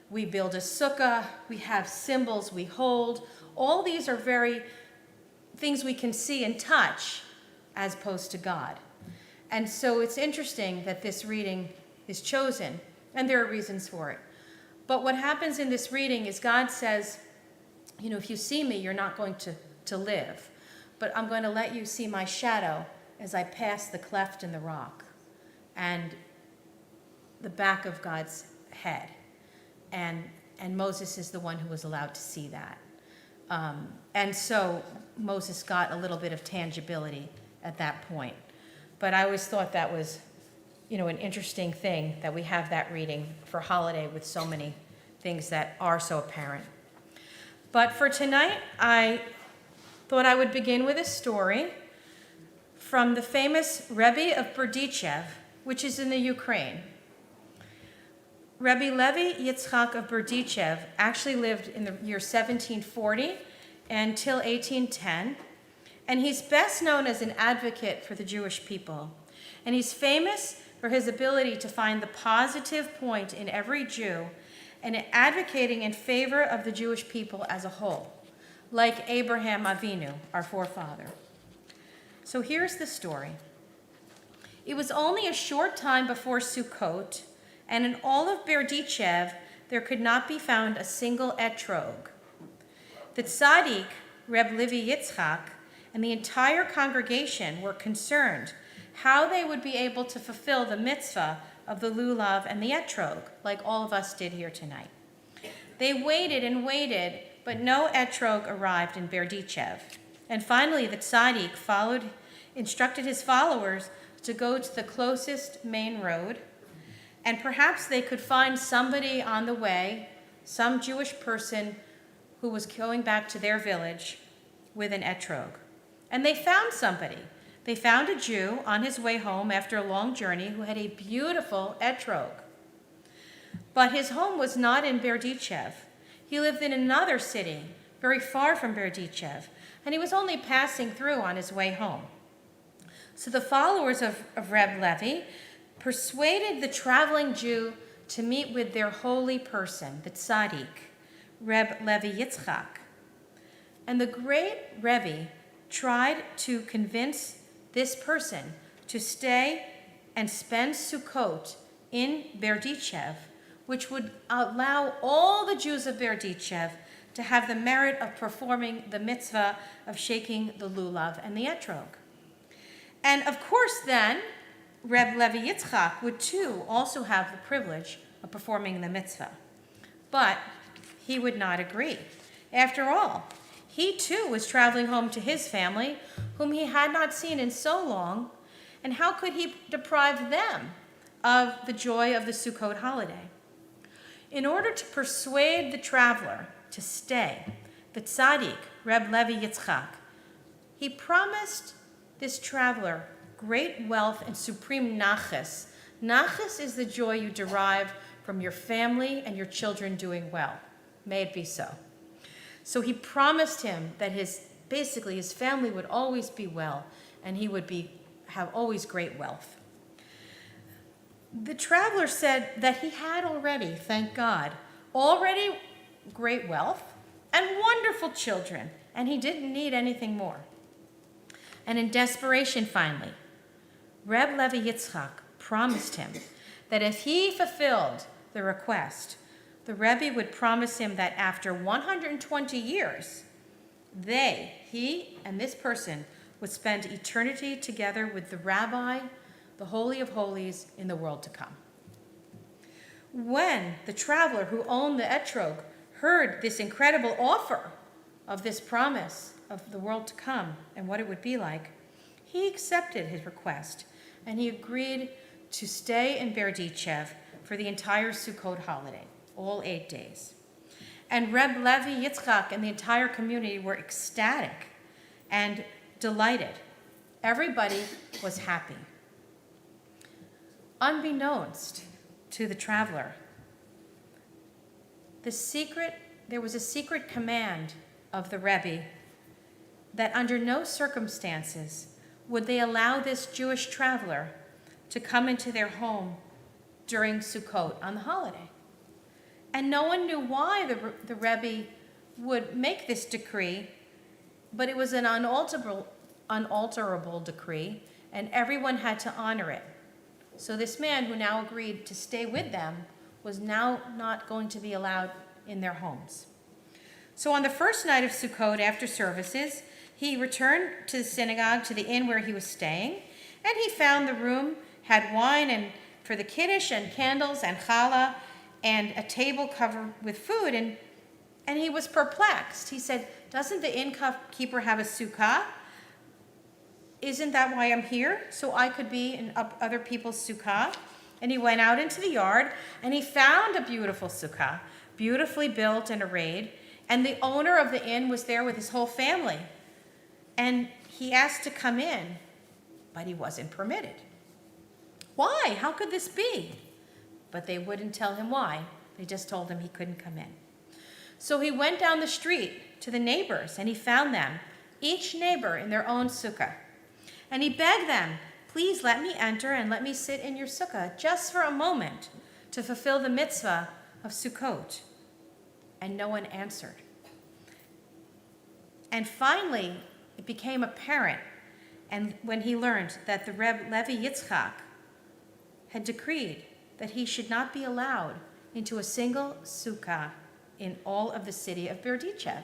[SPEAKER 1] we build a sukkah, we have symbols we hold. All these are very things we can see and touch as opposed to God. And so it's interesting that this reading is chosen, and there are reasons for it. But what happens in this reading is God says, you know, if you see me, you're not going to live. But I'm going to let you see my shadow as I pass the cleft in the rock and the back of God's head. And Moses is the one who was allowed to see that. And so Moses got a little bit of tangibility at that point. But I always thought that was, you know, an interesting thing that we have that reading for holiday with so many things that are so apparent. But for tonight, I thought I would begin with a story from the famous Rebbe of Berdichev, which is in the Ukraine. Rebbe Levi Yitzchak of Berdichev actually lived in the year 1740 until 1810. And he's best known as an advocate for the Jewish people. And he's famous for his ability to find the positive point in every Jew and advocating in favor of the Jewish people as a whole, like Abraham Avinu, our forefather. So here's the story. It was only a short time before Sukkot, and in all of Berdichev, there could not be found a single etrog. The tzaddik, Reb Levi Yitzchak, and the entire congregation were concerned how they would be able to fulfill the mitzvah of the lulav and the etrog, like all of us did here tonight. They waited and waited, but no etrog arrived in Berdichev. And finally, the tzaddik instructed his followers to go to the closest main road, and perhaps they could find somebody on the way, some Jewish person who was going back to their village with an etrog. And they found somebody. They found a Jew on his way home after a long journey who had a beautiful etrog. But his home was not in Berdichev. He lived in another city, very far from Berdichev, and he was only passing through on his way home. So the followers of Reb Levi persuaded the traveling Jew to meet with their holy person, the tzaddik, Reb Levi Yitzchak. And the great Rebbe tried to convince this person to stay and spend Sukkot in Berdichev, which would allow all the Jews of Berdichev to have the merit of performing the mitzvah of shaking the lulav and the etrog. And of course then, Reb Levi Yitzchak would too also have the privilege of performing the mitzvah. But he would not agree. After all, he too was traveling home to his family, whom he had not seen in so long, and how could he deprive them of the joy of the Sukkot holiday? In order to persuade the traveler to stay, the tzaddik, Reb Levi Yitzchak, he promised this traveler great wealth and supreme nachas. Nachas is the joy you derive from your family and your children doing well. May it be so. So he promised him that his family would always be well, and he would have always great wealth. The traveler said that he had already, thank God, already great wealth and wonderful children, and he didn't need anything more. And in desperation, finally, Reb Levi Yitzchak promised him that if he fulfilled the request, the Rebbe would promise him that after 120 years, he and this person would spend eternity together with the rabbi, the Holy of Holies, in the world to come. When the traveler who owned the etrog heard this incredible offer of this promise of the world to come and what it would be like, he accepted his request and he agreed to stay in Berdichev for the entire Sukkot holiday, all 8 days. And Reb Levi Yitzchak and the entire community were ecstatic and delighted. Everybody was happy. Unbeknownst to the traveler, there was a secret command of the Rebbe that under no circumstances would they allow this Jewish traveler to come into their home during Sukkot on the holiday. And no one knew why the Rebbe would make this decree, but it was an unalterable decree, and everyone had to honor it. So this man who now agreed to stay with them was now not going to be allowed in their homes. So on the first night of Sukkot, after services, he returned to the synagogue, to the inn where he was staying, and he found the room had wine and for the kiddush and candles and challah and a table covered with food, and he was perplexed. He said, "Doesn't the innkeeper have a sukkah? Isn't that why I'm here? So I could be in other people's sukkah?" And he went out into the yard and he found a beautiful sukkah, beautifully built and arrayed, and the owner of the inn was there with his whole family. And he asked to come in, but he wasn't permitted. Why? How could this be? But they wouldn't tell him why. They just told him he couldn't come in. So he went down the street to the neighbors and he found them, each neighbor in their own sukkah. And he begged them, "Please let me enter and let me sit in your sukkah just for a moment to fulfill the mitzvah of Sukkot." And no one answered. And finally, it became apparent, and when he learned that the Reb Levi Yitzchak had decreed that he should not be allowed into a single sukkah in all of the city of Berdichev.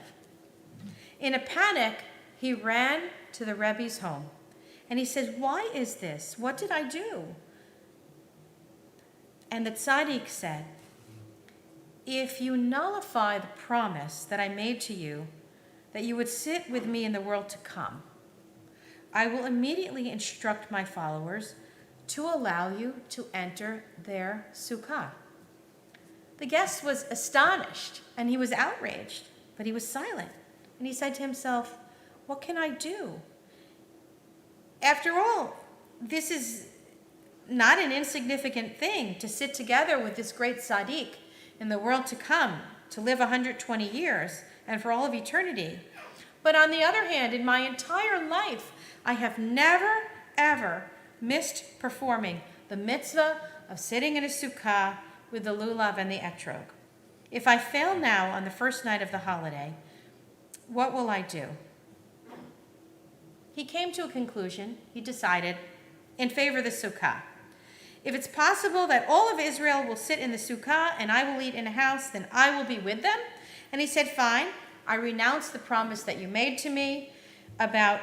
[SPEAKER 1] In a panic, he ran to the Rebbe's home, and he said, "Why is this? What did I do?" And the tzaddik said, "If you nullify the promise that I made to you, that you would sit with me in the world to come, I will immediately instruct my followers to allow you to enter their sukkah." The guest was astonished and he was outraged, but he was silent. And he said to himself, "What can I do? After all, this is not an insignificant thing to sit together with this great tzaddik in the world to come, to live 120 years and for all of eternity. But on the other hand, in my entire life, I have never, ever missed performing the mitzvah of sitting in a sukkah with the lulav and the etrog. If I fail now on the first night of the holiday, what will I do?" He came to a conclusion. He decided in favor of the sukkah. If it's possible that all of Israel will sit in the sukkah and I will eat in a house, then I will be with them. And he said, fine, I renounce the promise that you made to me about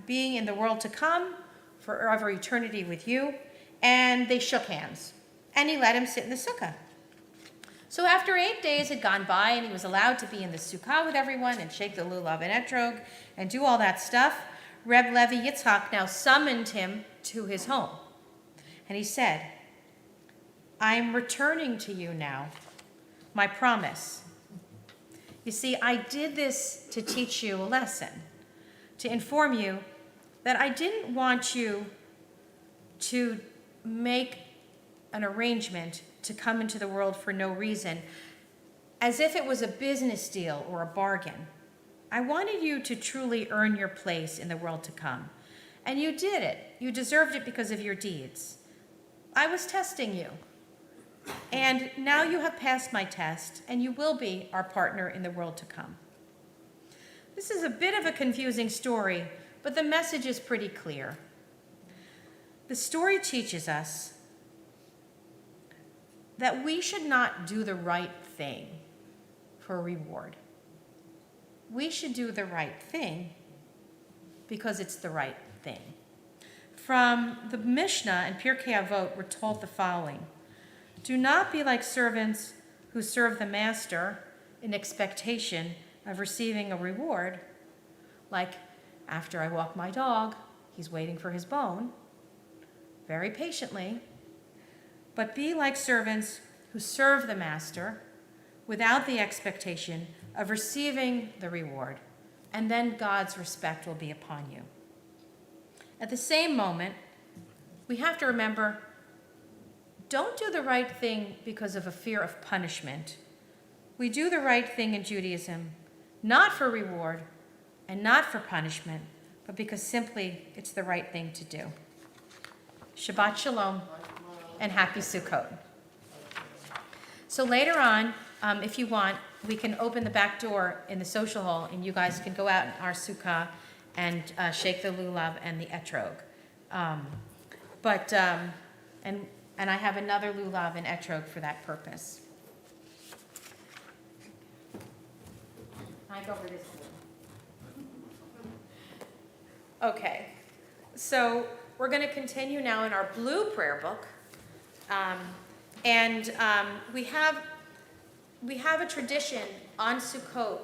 [SPEAKER 1] being in the world to come, forever eternity with you. And they shook hands. And he let him sit in the sukkah. So after 8 days had gone by and he was allowed to be in the sukkah with everyone and shake the lulav and etrog and do all that stuff, Reb Levi Yitzhak now summoned him to his home. And he said, I'm returning to you now, my promise. You see, I did this to teach you a lesson, to inform you that I didn't want you to make an arrangement to come into the world for no reason, as if it was a business deal or a bargain. I wanted you to truly earn your place in the world to come. And you did it. You deserved it because of your deeds. I was testing you. And now you have passed my test, and you will be our partner in the world to come. This is a bit of a confusing story, but the message is pretty clear. The story teaches us that we should not do the right thing for a reward. We should do the right thing because it's the right thing. From the Mishnah in Pirkei Avot, we're told the following: do not be like servants who serve the master in expectation of receiving a reward, like after I walk my dog, he's waiting for his bone, very patiently. But be like servants who serve the master without the expectation of receiving the reward, and then God's respect will be upon you. At the same moment, we have to remember, don't do the right thing because of a fear of punishment. We do the right thing in Judaism, not for reward and not for punishment, but because simply it's the right thing to do. Shabbat Shalom and Happy Sukkot. So later on, if you want, we can open the back door in the social hall and you guys can go out in our sukkah and shake the lulav and the etrog. And I have another lulav and etrog for that purpose. I go over this. Okay, so we're going to continue now in our blue prayer book. We have a tradition on Sukkot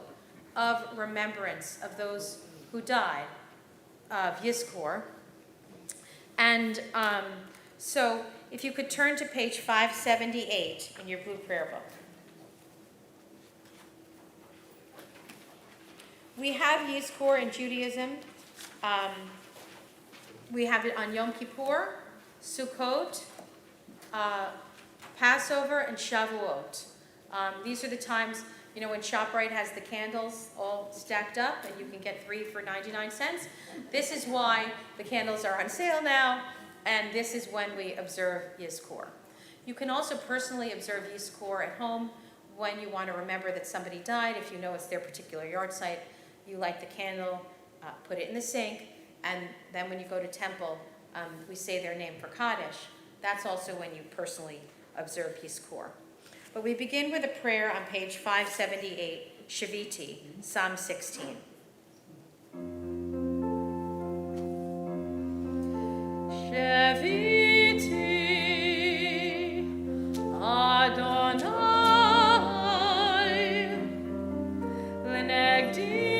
[SPEAKER 1] of remembrance of those who died, of Yizkor. And so if you could turn to page 578 in your blue prayer book. We have Yizkor in Judaism. We have it on Yom Kippur, Sukkot, Passover, and Shavuot. These are the times, when ShopRite has the candles all stacked up and you can get 3 for 99 cents. This is why the candles are on sale now, and this is when we observe Yizkor. You can also personally observe Yizkor at home when you want to remember that somebody died. If you know it's their particular yard site, you light the candle, put it in the sink, and then when you go to temple, we say their name for Kaddish. That's also when you personally observe Yizkor. But we begin with a prayer on page 578, Shaviti, Psalm 16. Shaviti, Adonai, Lenegdi.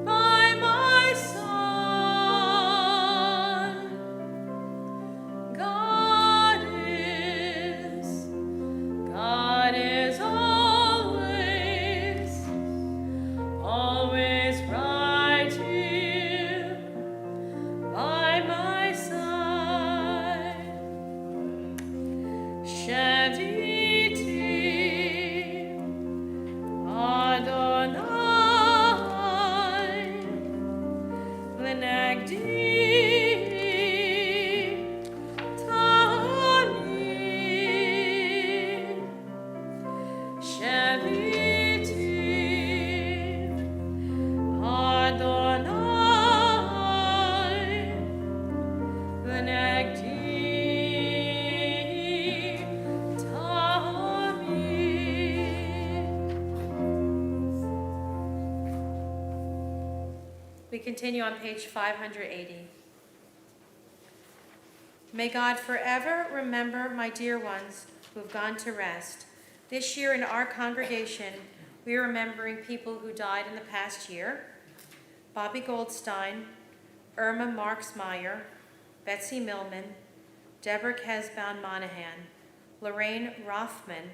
[SPEAKER 1] By my We continue on page 580. May God forever remember my dear ones who have gone to rest. This year in our congregation, we are remembering people who died in the past year: Bobby Goldstein, Irma Marks-Meyer, Betsy Millman, Deborah Kesbound Monahan, Lorraine Rothman,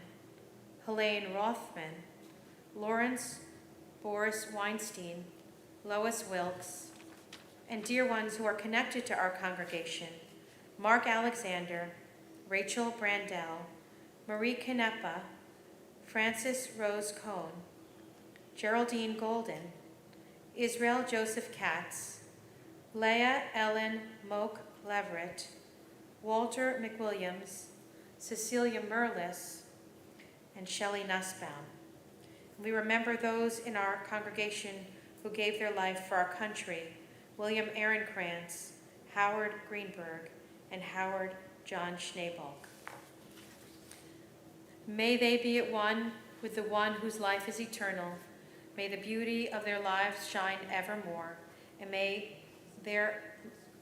[SPEAKER 1] Helene Rothman, Lawrence Boris Weinstein, Lois Wilkes, and dear ones who are connected to our congregation: Mark Alexander, Rachel Brandell, Marie Canepa, Frances Rose Cohn, Geraldine Golden, Israel Joseph Katz, Leah Ellen Moak Leverett, Walter McWilliams, Cecilia Merlis, and Shelley Nussbaum. We remember those in our congregation who gave their life for our country: William Ehrenkrantz, Howard Greenberg, and Howard John Schneebalk. May they be at one with the one whose life is eternal. May the beauty of their lives shine evermore, and may their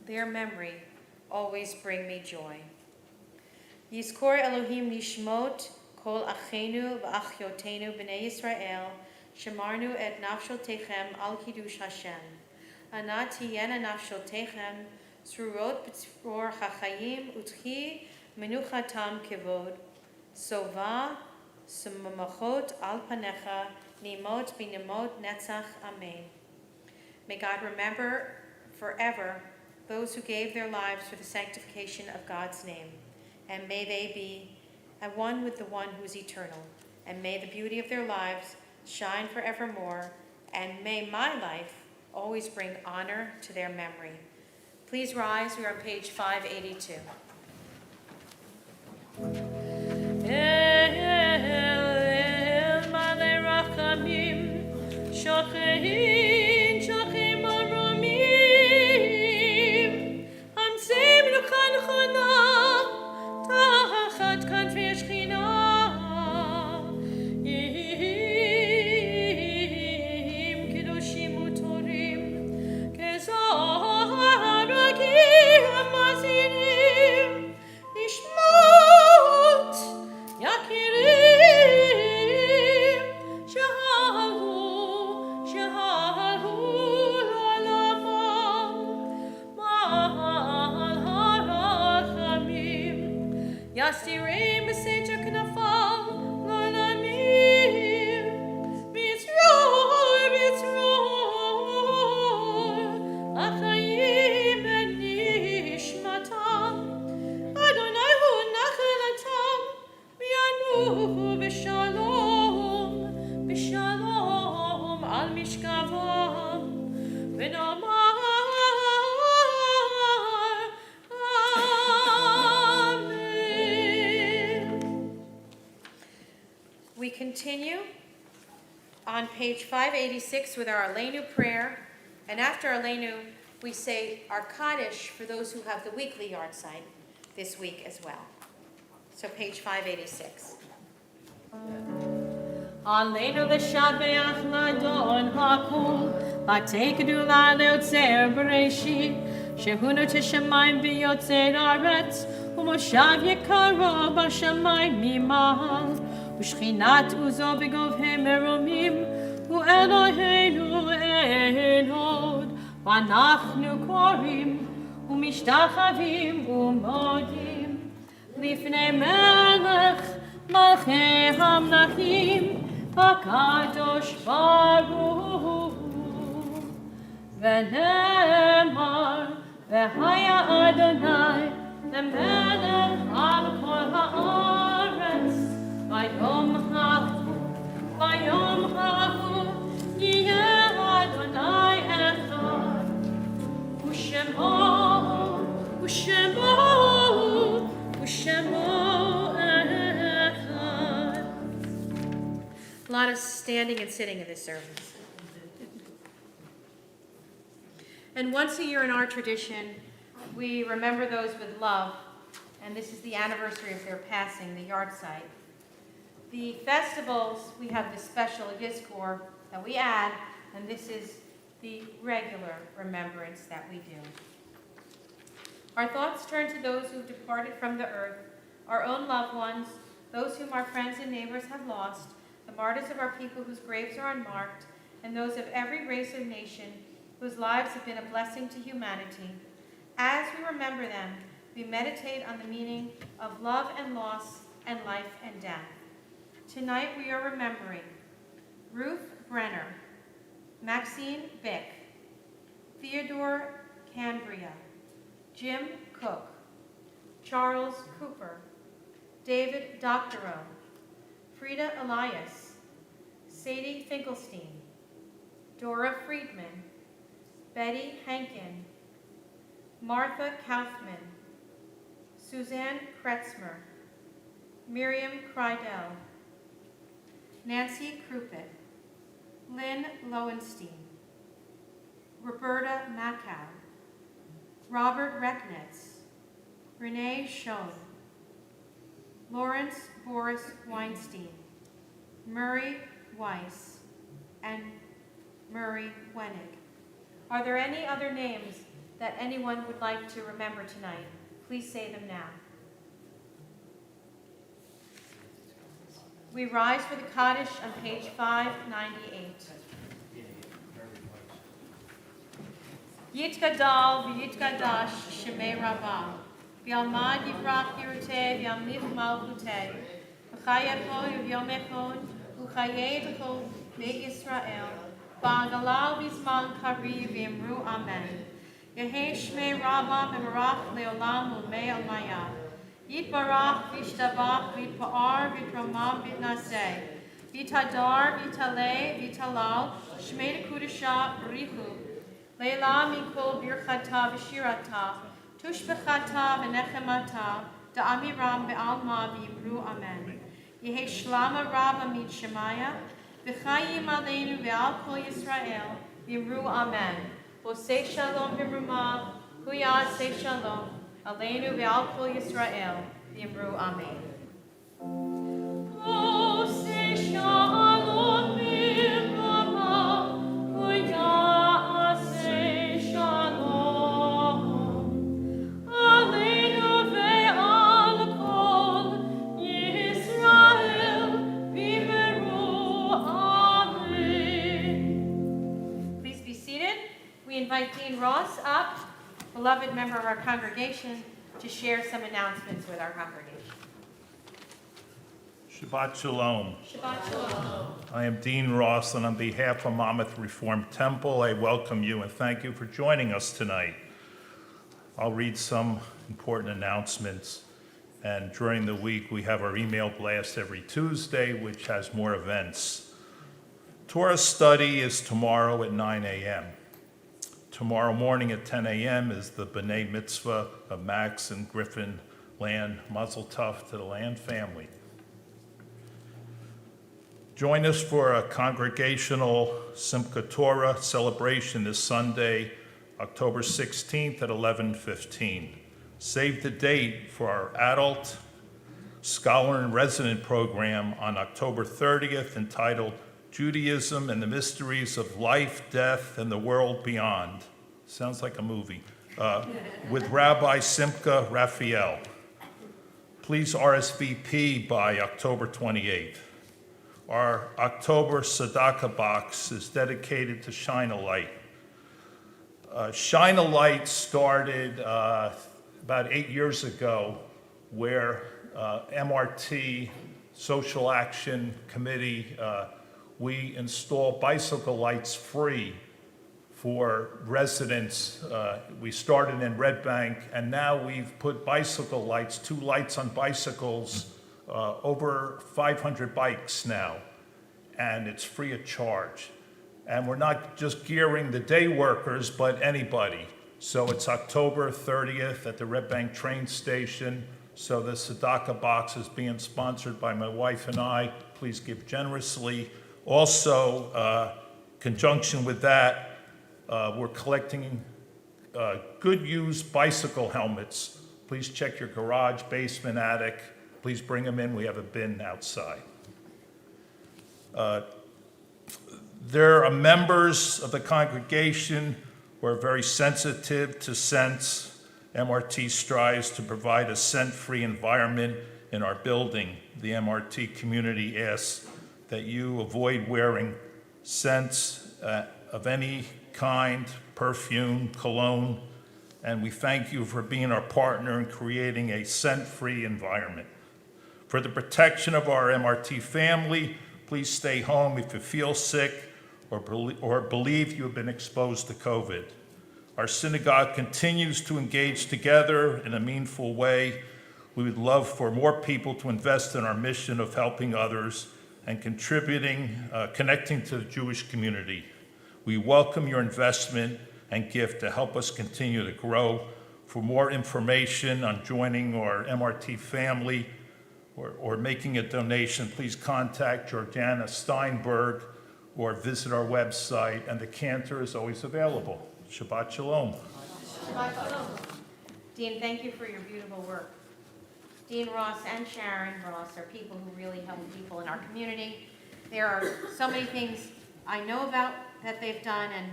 [SPEAKER 1] memory always bring me joy. Yizkor Elohim nishmot kol achenu v'achiotenu b'nei Yisrael, shemarnu et nafshotechem al kiddush Hashem. Ana tiyena nafshotechem zrurot b'tzror hachayim utchi menuchatam kevod. Sova sumamachot al panecha nimot binimot netzach amen. May God remember forever those who gave their lives for the sanctification of God's name, and may they be at one with the one who is eternal, and may the beauty of their lives shine forevermore, and may my life always bring honor to their memory. Please rise. We are on page 582. We continue on page 586 with our Aleinu prayer, and after Aleinu, we say our Kaddish for those who have the weekly yard site this week as well. So page 586.
[SPEAKER 8] Aleinu l'shabeach l'adon hakol, v'tekedu la'leotzer b'reishit, shehunu t'shamayim b'yotzer aretz, u'moshav yekaro b'shamayim mimal, u'shchinat uzo b'govhe meromim, u'Eloheinu elod, v'anachnu korim, u'mishtachavim u'modim, lifnei melech malchei hamlachim, v'kadosh baruch hu, v'nemar v'haya Adonai lemelech al kol haaretz, v'yom hahu yeh Adonai echad, u'shemo echad.
[SPEAKER 1] A lot of standing and sitting in this service. And once a year in our tradition, we remember those with love, and this is the anniversary of their passing, the yard site. The festivals, we have this special Yizkor that we add, and this is the regular remembrance that we do. Our thoughts turn to those who have departed from the earth, our own loved ones, those whom our friends and neighbors have lost, the martyrs of our people whose graves are unmarked, and those of every race or nation whose lives have been a blessing to humanity. As we remember them, we meditate on the meaning of love and loss and life and death. Tonight we are remembering Ruth Brenner, Maxine Bick, Theodore Cambria, Jim Cook, Charles Cooper, David Doctorow, Frida Elias, Sadie Finkelstein, Dora Friedman, Betty Hankin, Martha Kaufman, Suzanne Kretzmer, Miriam Kreidel, Nancy Krupit, Lynn Lowenstein, Roberta Macau, Robert Recknitz, Renee Schoen, Lawrence Boris Weinstein, Murray Weiss, and Murray Wenig. Are there any other names that anyone would like to remember tonight? Please say them now. We rise for the Kaddish on page 598. Yitgadal v'yitgadash shemei Rabbah, v'yalmad yivrach yiruteh v'yamlich malchuteh, v'chayecho v'yomechon v'chayei v'chol beit Yisrael, v'agalal v'zman kari v'yemru amen. Yehei shmei Rabbah v'merach leolam u'mei almayah. Yitbarach v'yishtabach v'yitpa'ar v'yitramam v'yitnaseh. V'yitadar v'yitaleh v'yitalal shmei dekudesha b'richu. Leila mikol birchata v'shirata, tushbechata v'nechemata, da'amiram be'alma v'yimru amen. Yehi shlama rabba mid shemaya, v'chayim aleinu ve'al kol Yisrael, v'yimru amen. V'osei shalom v'yimruma, kuyad sei shalom, aleinu ve'al kol Yisrael, v'yimru amen. V'osei shalom v'yimruma, kuyad We invite Dean Ross up, beloved member of our congregation, to share some announcements with our congregation.
[SPEAKER 4] Shabbat Shalom.
[SPEAKER 1] Shabbat Shalom.
[SPEAKER 4] I am Dean Ross, and on behalf of Monmouth Reformed Temple, I welcome you and thank you for joining us tonight. I'll read some important announcements, and during the week we have our email blast every Tuesday, which has more events. Torah study is tomorrow at 9 a.m. Tomorrow morning at 10 a.m. is the B'nai Mitzvah of Max and Griffin Land. Mazel tov to the Land family. Join us for a congregational Simchat Torah celebration this Sunday, October 16th at 11:15. Save the date for our adult scholar in resident program on October 30th entitled Judaism and the Mysteries of Life, Death, and the World Beyond. Sounds like a movie. With Rabbi Simcha Raphael. Please RSVP by October 28th. Our October Tzedakah box is dedicated to Shine a Light. Shine a Light started about 8 years ago, where MRT, Social Action Committee, we install bicycle lights free for residents. We started in Red Bank, and now we've put bicycle lights, 2 lights on bicycles, over 500 bikes now, and it's free of charge. And we're not just gearing the day workers, but anybody. So it's October 30th at the Red Bank train station. So the Tzedakah box is being sponsored by my wife and I. Please give generously. Also, conjunction with that, we're collecting good used bicycle helmets. Please check your garage, basement, attic. Please bring them in. We have a bin outside. There are members of the congregation who are very sensitive to scents. MRT strives to provide a scent-free environment in our building. The MRT community asks that you avoid wearing scents of any kind, perfume, cologne, and we thank you for being our partner in creating a scent-free environment. For the protection of our MRT family, please stay home if you feel sick or believe you have been exposed to COVID. Our synagogue continues to engage together in a meaningful way. We would love for more people to invest in our mission of helping others and connecting to the Jewish community. We welcome your investment and gift to help us continue to grow. For more information on joining our MRT family or making a donation, please contact Jordana Steinberg or visit our website, and the Cantor is always available. Shabbat Shalom.
[SPEAKER 1] Shabbat Shalom. Dean, thank you for your beautiful work. Dean Ross and Sharon Ross are people who really help people in our community. There are so many things I know about that they've done, and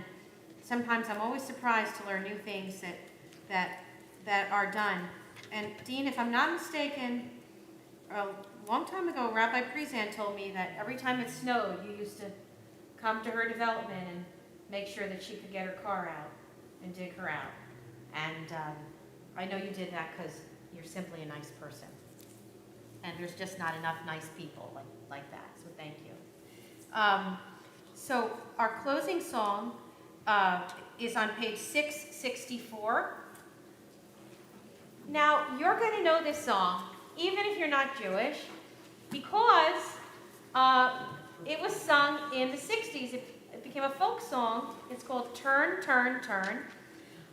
[SPEAKER 1] sometimes I'm always surprised to learn new things that are done. And Dean, if I'm not mistaken, a long time ago, Rabbi Prezan told me that every time it snowed, you used to come to her development and make sure that she could get her car out and dig her out. And I know you did that because you're simply a nice person. And there's just not enough nice people like that, so thank you. So our closing song is on page 664. Now, you're going to know this song, even if you're not Jewish, because it was sung in the 60s. It became a folk song. It's called Turn, Turn, Turn.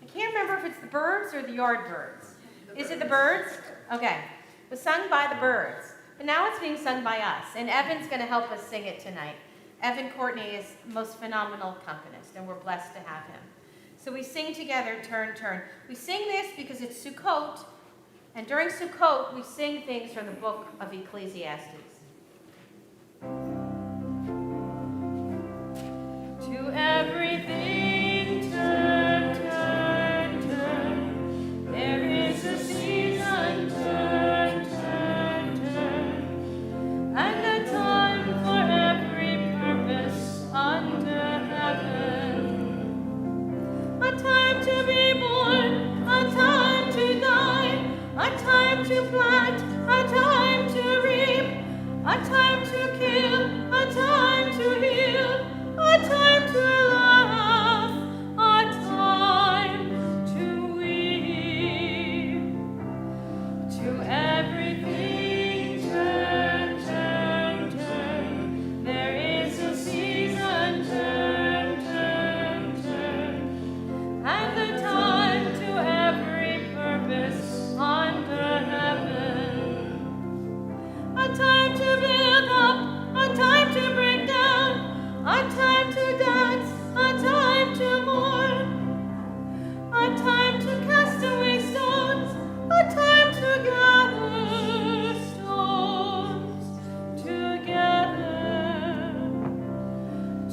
[SPEAKER 1] I can't remember if it's the Birds or the Yardbirds. Is it the Birds? Okay. It was sung by the Birds. But now it's being sung by us, and Evan's going to help us sing it tonight. Evan Courtney is the most phenomenal accompanist, and we're blessed to have him. So we sing together, Turn, Turn. We sing this because it's Sukkot, and during Sukkot, we sing things from the book of Ecclesiastes. To everything turn, turn, turn. There is a season, turn, turn, turn. And a time for every purpose under heaven. A time to be born, a time to die, a time to plant, a time to reap, a time to kill, a time to heal, a time to laugh, a time to weep. To everything turn, turn, turn. There is a season, turn, turn, turn. And a time to every purpose under heaven. A time to build up, a time to break down, a time to dance, a time to mourn, a time to cast away stones, a time to gather stones together.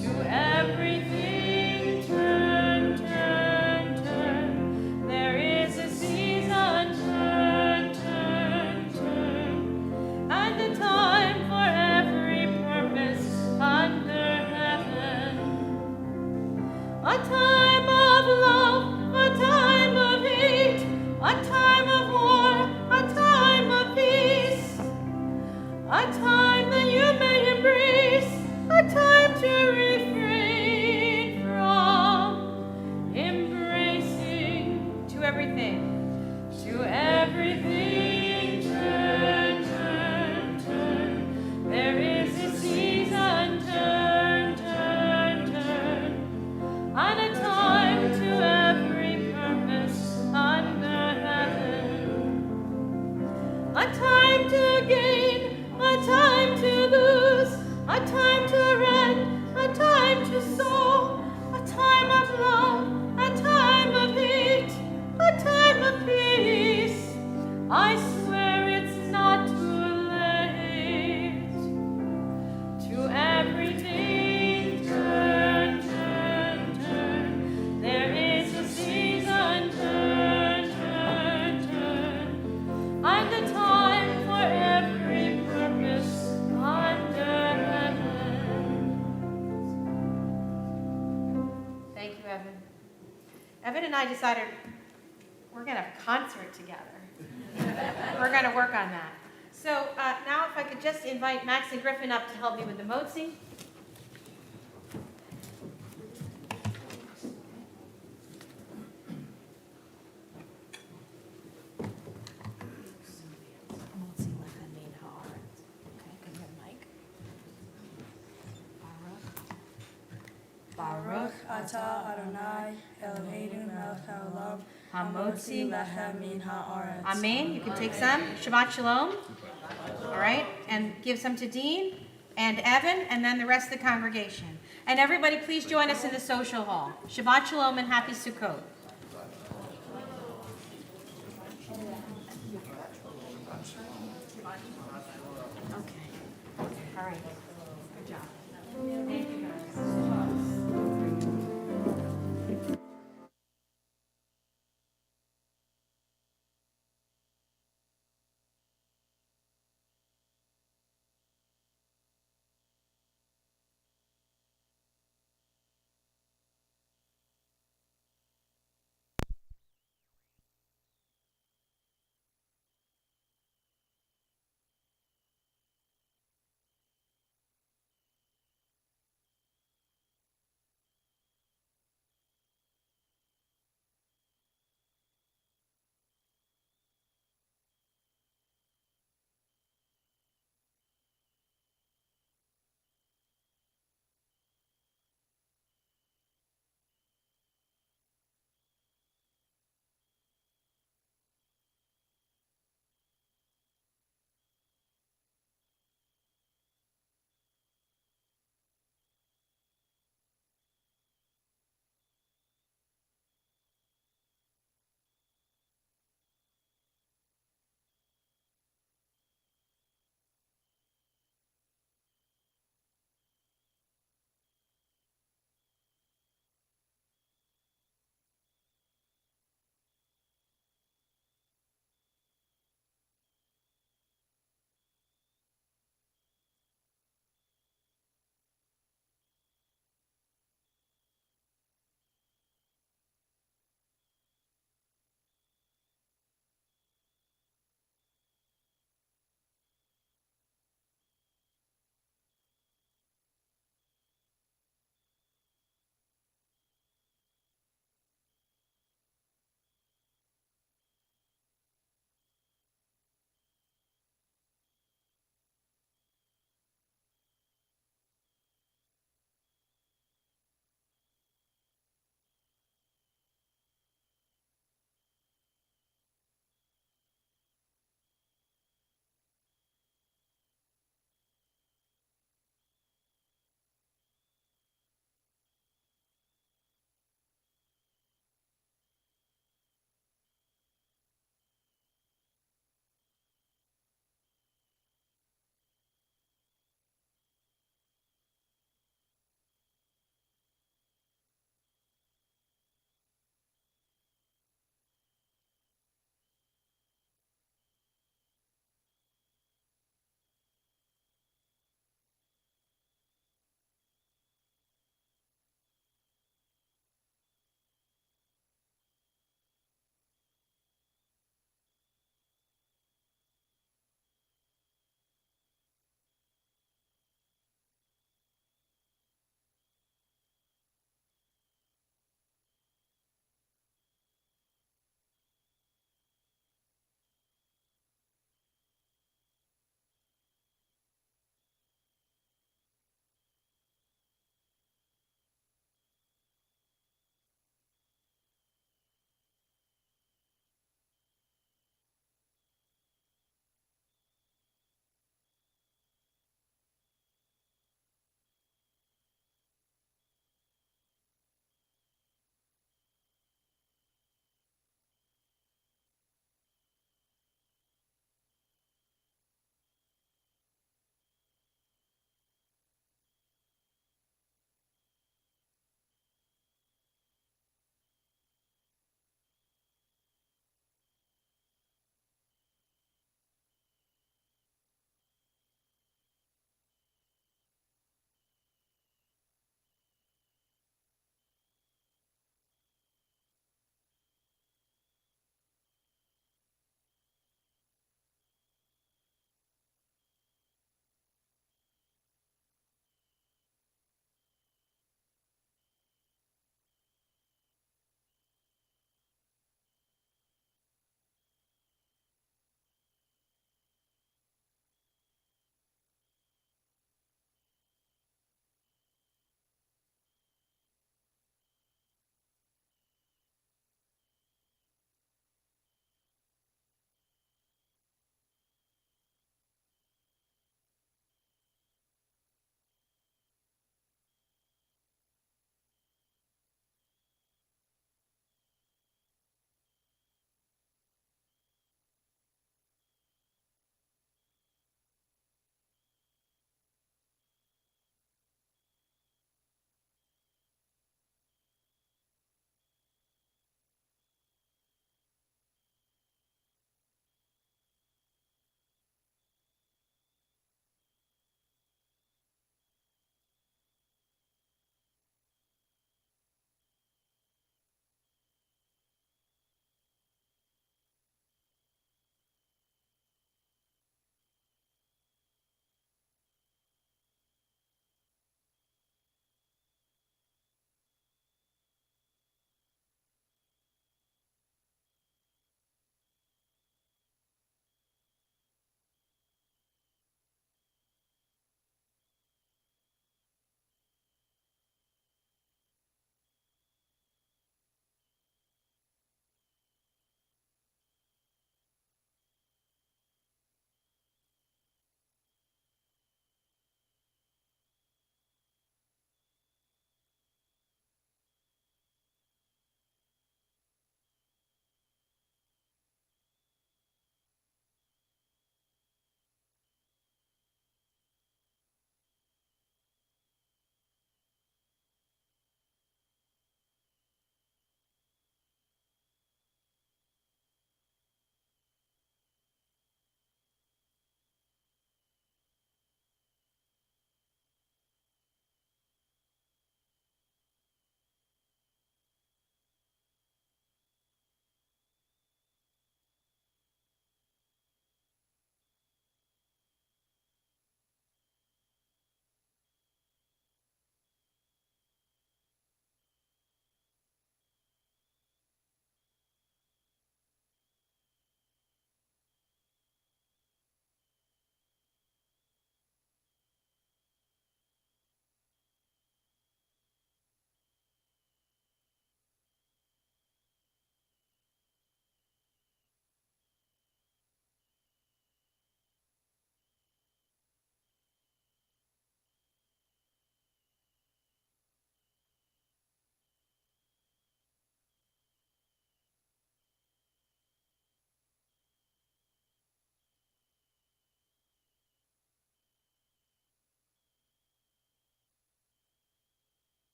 [SPEAKER 1] To everything turn, turn, turn. There is a season, turn, turn, turn. And a time for every purpose under heaven. A time of love, a time of hate, a time of war, a time of peace, a time that you may embrace, a time to refrain from embracing. To everything, turn, turn, turn. There is a season, turn, turn, turn. And a time Evan. Evan and I decided we're going to have a concert together. We're going to work on that. So now if I could just invite Max and Griffin up to help me with the motzi.
[SPEAKER 6] Motzi lecha min haaretz. Okay, can you hear the mic?
[SPEAKER 3] Baruch atah Adonai Eloheinu melech haolam hamotzi lechem min haaretz.
[SPEAKER 1] Amen. You can take some. Shabbat shalom. All right. And give some to Dean and Evan and then the rest of the congregation. And everybody please join us in the social hall. Shabbat shalom and happy Sukkot.
[SPEAKER 6] Okay.
[SPEAKER 1] All right. Good job. Thank you.